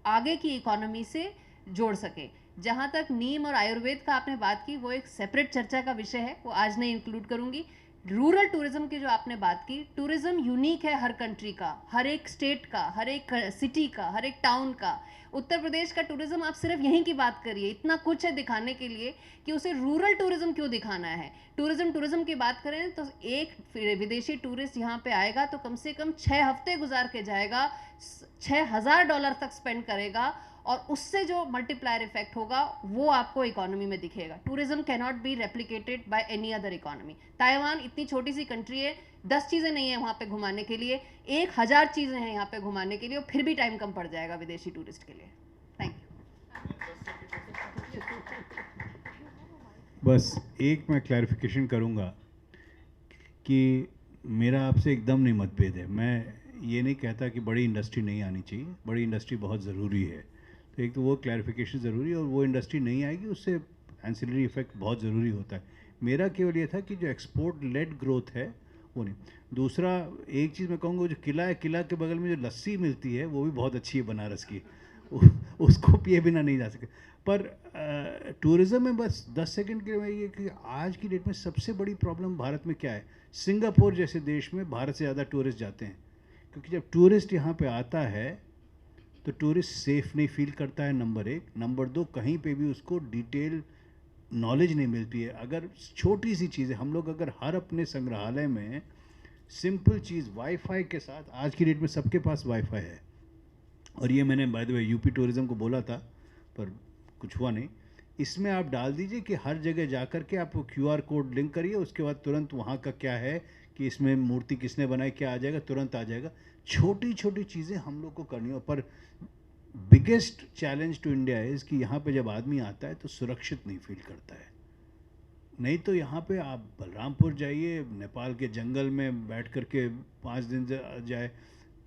आगे की इकोनॉमी से जोड़ सकें। जहाँ तक नीम और आयुर्वेद का आपने बात की, वो एक सेपरेट चर्चा का विषय है, वो आज नहीं इंक्लूड करूँगी। रूरल टूरिज्म की जो आपने बात की, टूरिज्म यूनिक है हर कंट्री का, हर एक स्टेट का, हर एक सिटी का, हर एक टाउन का। उत्तर प्रदेश का टूरिज्म आप सिर्फ यहीं की बात करिए, इतना कुछ है दिखाने के लिए कि उसे रूरल टूरिज्म क्यों दिखाना है। टूरिज्म की बात करें तो एक विदेशी टूरिस्ट यहाँ पे आएगा तो कम से कम 6 हफ्ते गुजार के जाएगा, $6,000 तक स्पेंड करेगा, और उससे जो मल्टीप्लायर इफेक्ट होगा वो आपको इकोनॉमी में दिखेगा। Tourism can not be replicated by any other economy. Taiwan इतनी छोटी सी कंट्री है, 10 चीज़ें नहीं है वहाँ पे घुमाने के लिए, 1000 चीज़ें हैं यहाँ पे घुमाने के लिए, और फिर भी टाइम कम पड़ जाएगा विदेशी टूरिस्ट के लिए। Thank you.
बस एक मैं क्लैरिफिकेशन करूँगा कि मेरा आपसे एकदम नहीं मतभेद है। मैं ये नहीं कहता कि बड़ी इंडस्ट्री नहीं आनी चाहिए, बड़ी इंडस्ट्री बहुत ज़रूरी है। तो एक तो वो क्लैरिफिकेशन ज़रूरी है, और वो इंडस्ट्री नहीं आएगी उससे एंसिलरी इफेक्ट बहुत ज़रूरी होता है। मेरा केवल ये था कि जो एक्सपोर्ट लेड ग्रोथ है वो नहीं। दूसरा एक चीज़ मैं कहूँगा, जो किला है, किला के बगल में जो लस्सी मिलती है वो भी बहुत अच्छी है बनारस की, उसको पिए बिना नहीं जा सके। पर टूरिज़्म में बस 10 सेकंड के लिए ये कि आज की डेट में सबसे बड़ी प्रॉब्लम भारत में क्या है। सिंगापुर जैसे देश में भारत से ज़्यादा टूरिस्ट जाते हैं, क्योंकि जब टूरिस्ट यहाँ पे आता है तो टूरिस्ट सेफ नहीं फील करता है, नंबर 1। नंबर 2, कहीं पे भी उसको डिटेल नॉलेज नहीं मिलती है। अगर छोटी सी चीज़ें हम लोग अगर हर अपने संग्रहालय में सिंपल चीज़ वाईफाई के साथ, आज की डेट में सबके पास वाईफाई है, और ये मैंने by the way UP tourism को बोला था पर कुछ हुआ नहीं। इसमें आप डाल दीजिए कि हर जगह जा कर के आप QR कोड लिंक करिए, उसके बाद तुरंत वहाँ का क्या है कि इसमें मूर्ति किसने बनाई क्या आ जाएगा, तुरंत आ जाएगा। छोटी छोटी चीज़ें हम लोग को करनी हो। पर biggest challenge to India is कि यहाँ पे जब आदमी आता है तो सुरक्षित नहीं फील करता है। नहीं तो यहाँ पे आप बलरामपुर जाइए, नेपाल के जंगल में बैठ कर के 5 दिन जाए।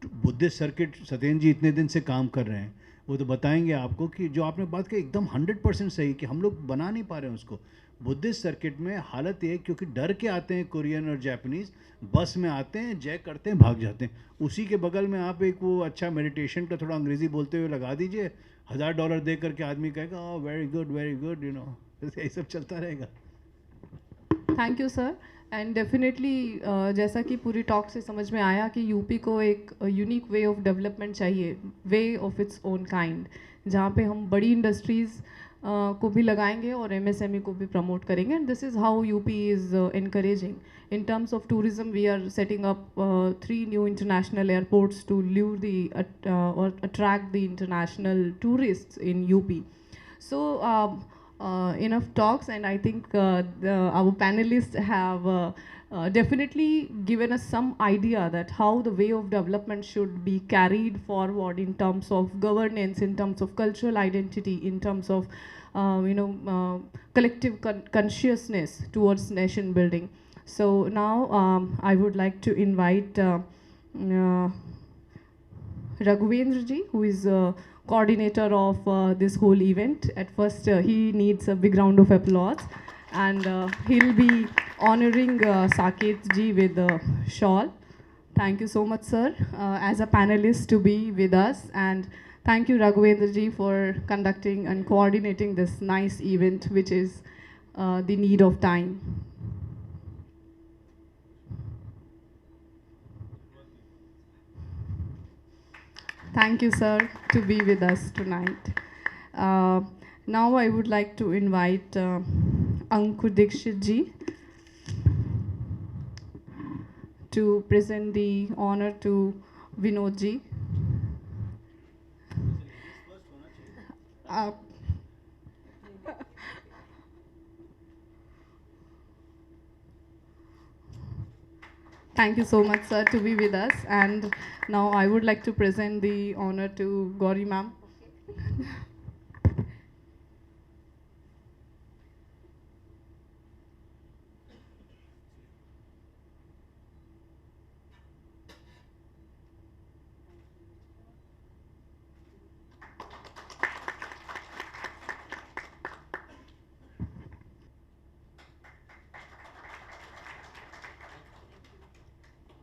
बुद्धिस्ट सर्किट सत्येंद्र जी इतने दिन से काम कर रहे हैं, वो तो बताएंगे आपको कि जो आपने बात की एकदम 100% सही, कि हम लोग बना नहीं पा रहे हैं उसको। बुद्धिस्ट सर्किट में हालत ये, क्योंकि डर के आते हैं कोरियन और जापानीज़, बस में आते हैं, जय करते हैं, भाग जाते हैं। उसी के बगल में आप एक वो अच्छा मेडिटेशन का थोड़ा अंग्रेज़ी बोलते हुए लगा दीजिए, $1000 दे करके आदमी कहेगा वेरी गुड यू नो, यही सब चलता रहेगा।
Thank you sir and definitely जैसा कि पूरी टॉक से समझ में आया कि यूपी को एक यूनिक वे ऑफ डेवलपमेंट चाहिए, way of its own kind, जहाँ पे हम बड़ी इंडस्ट्रीज़ को भी लगाएंगे और एमएसएमई को भी प्रमोट करेंगे. And this is how UP is encouraging. In terms of tourism, we are setting up 3 new international airports to lure or attract the international tourists in UP. So enough talks, and I think our panelists have definitely given us some idea that how the way of development should be carried forward in terms of governance, in terms of cultural identity, in terms of collective consciousness towards nation building. So now I would like to invite Raghuvendra ji, who is coordinator of this whole event. At first, he needs a big round of applause, and he'll be honoring Saket ji with a shawl. Thank you so much, sir, as a panelist to be with us, and thank you, Raghuvendra ji, for conducting and coordinating this nice event, which is the need of time. Thank you, sir, to be with us tonight. Now I would like to invite Ankur Dikshit ji to present the honor to Vinod ji. Thank you so much, sir, to be with us. And now I would like to present the honor to Gauri ma'am.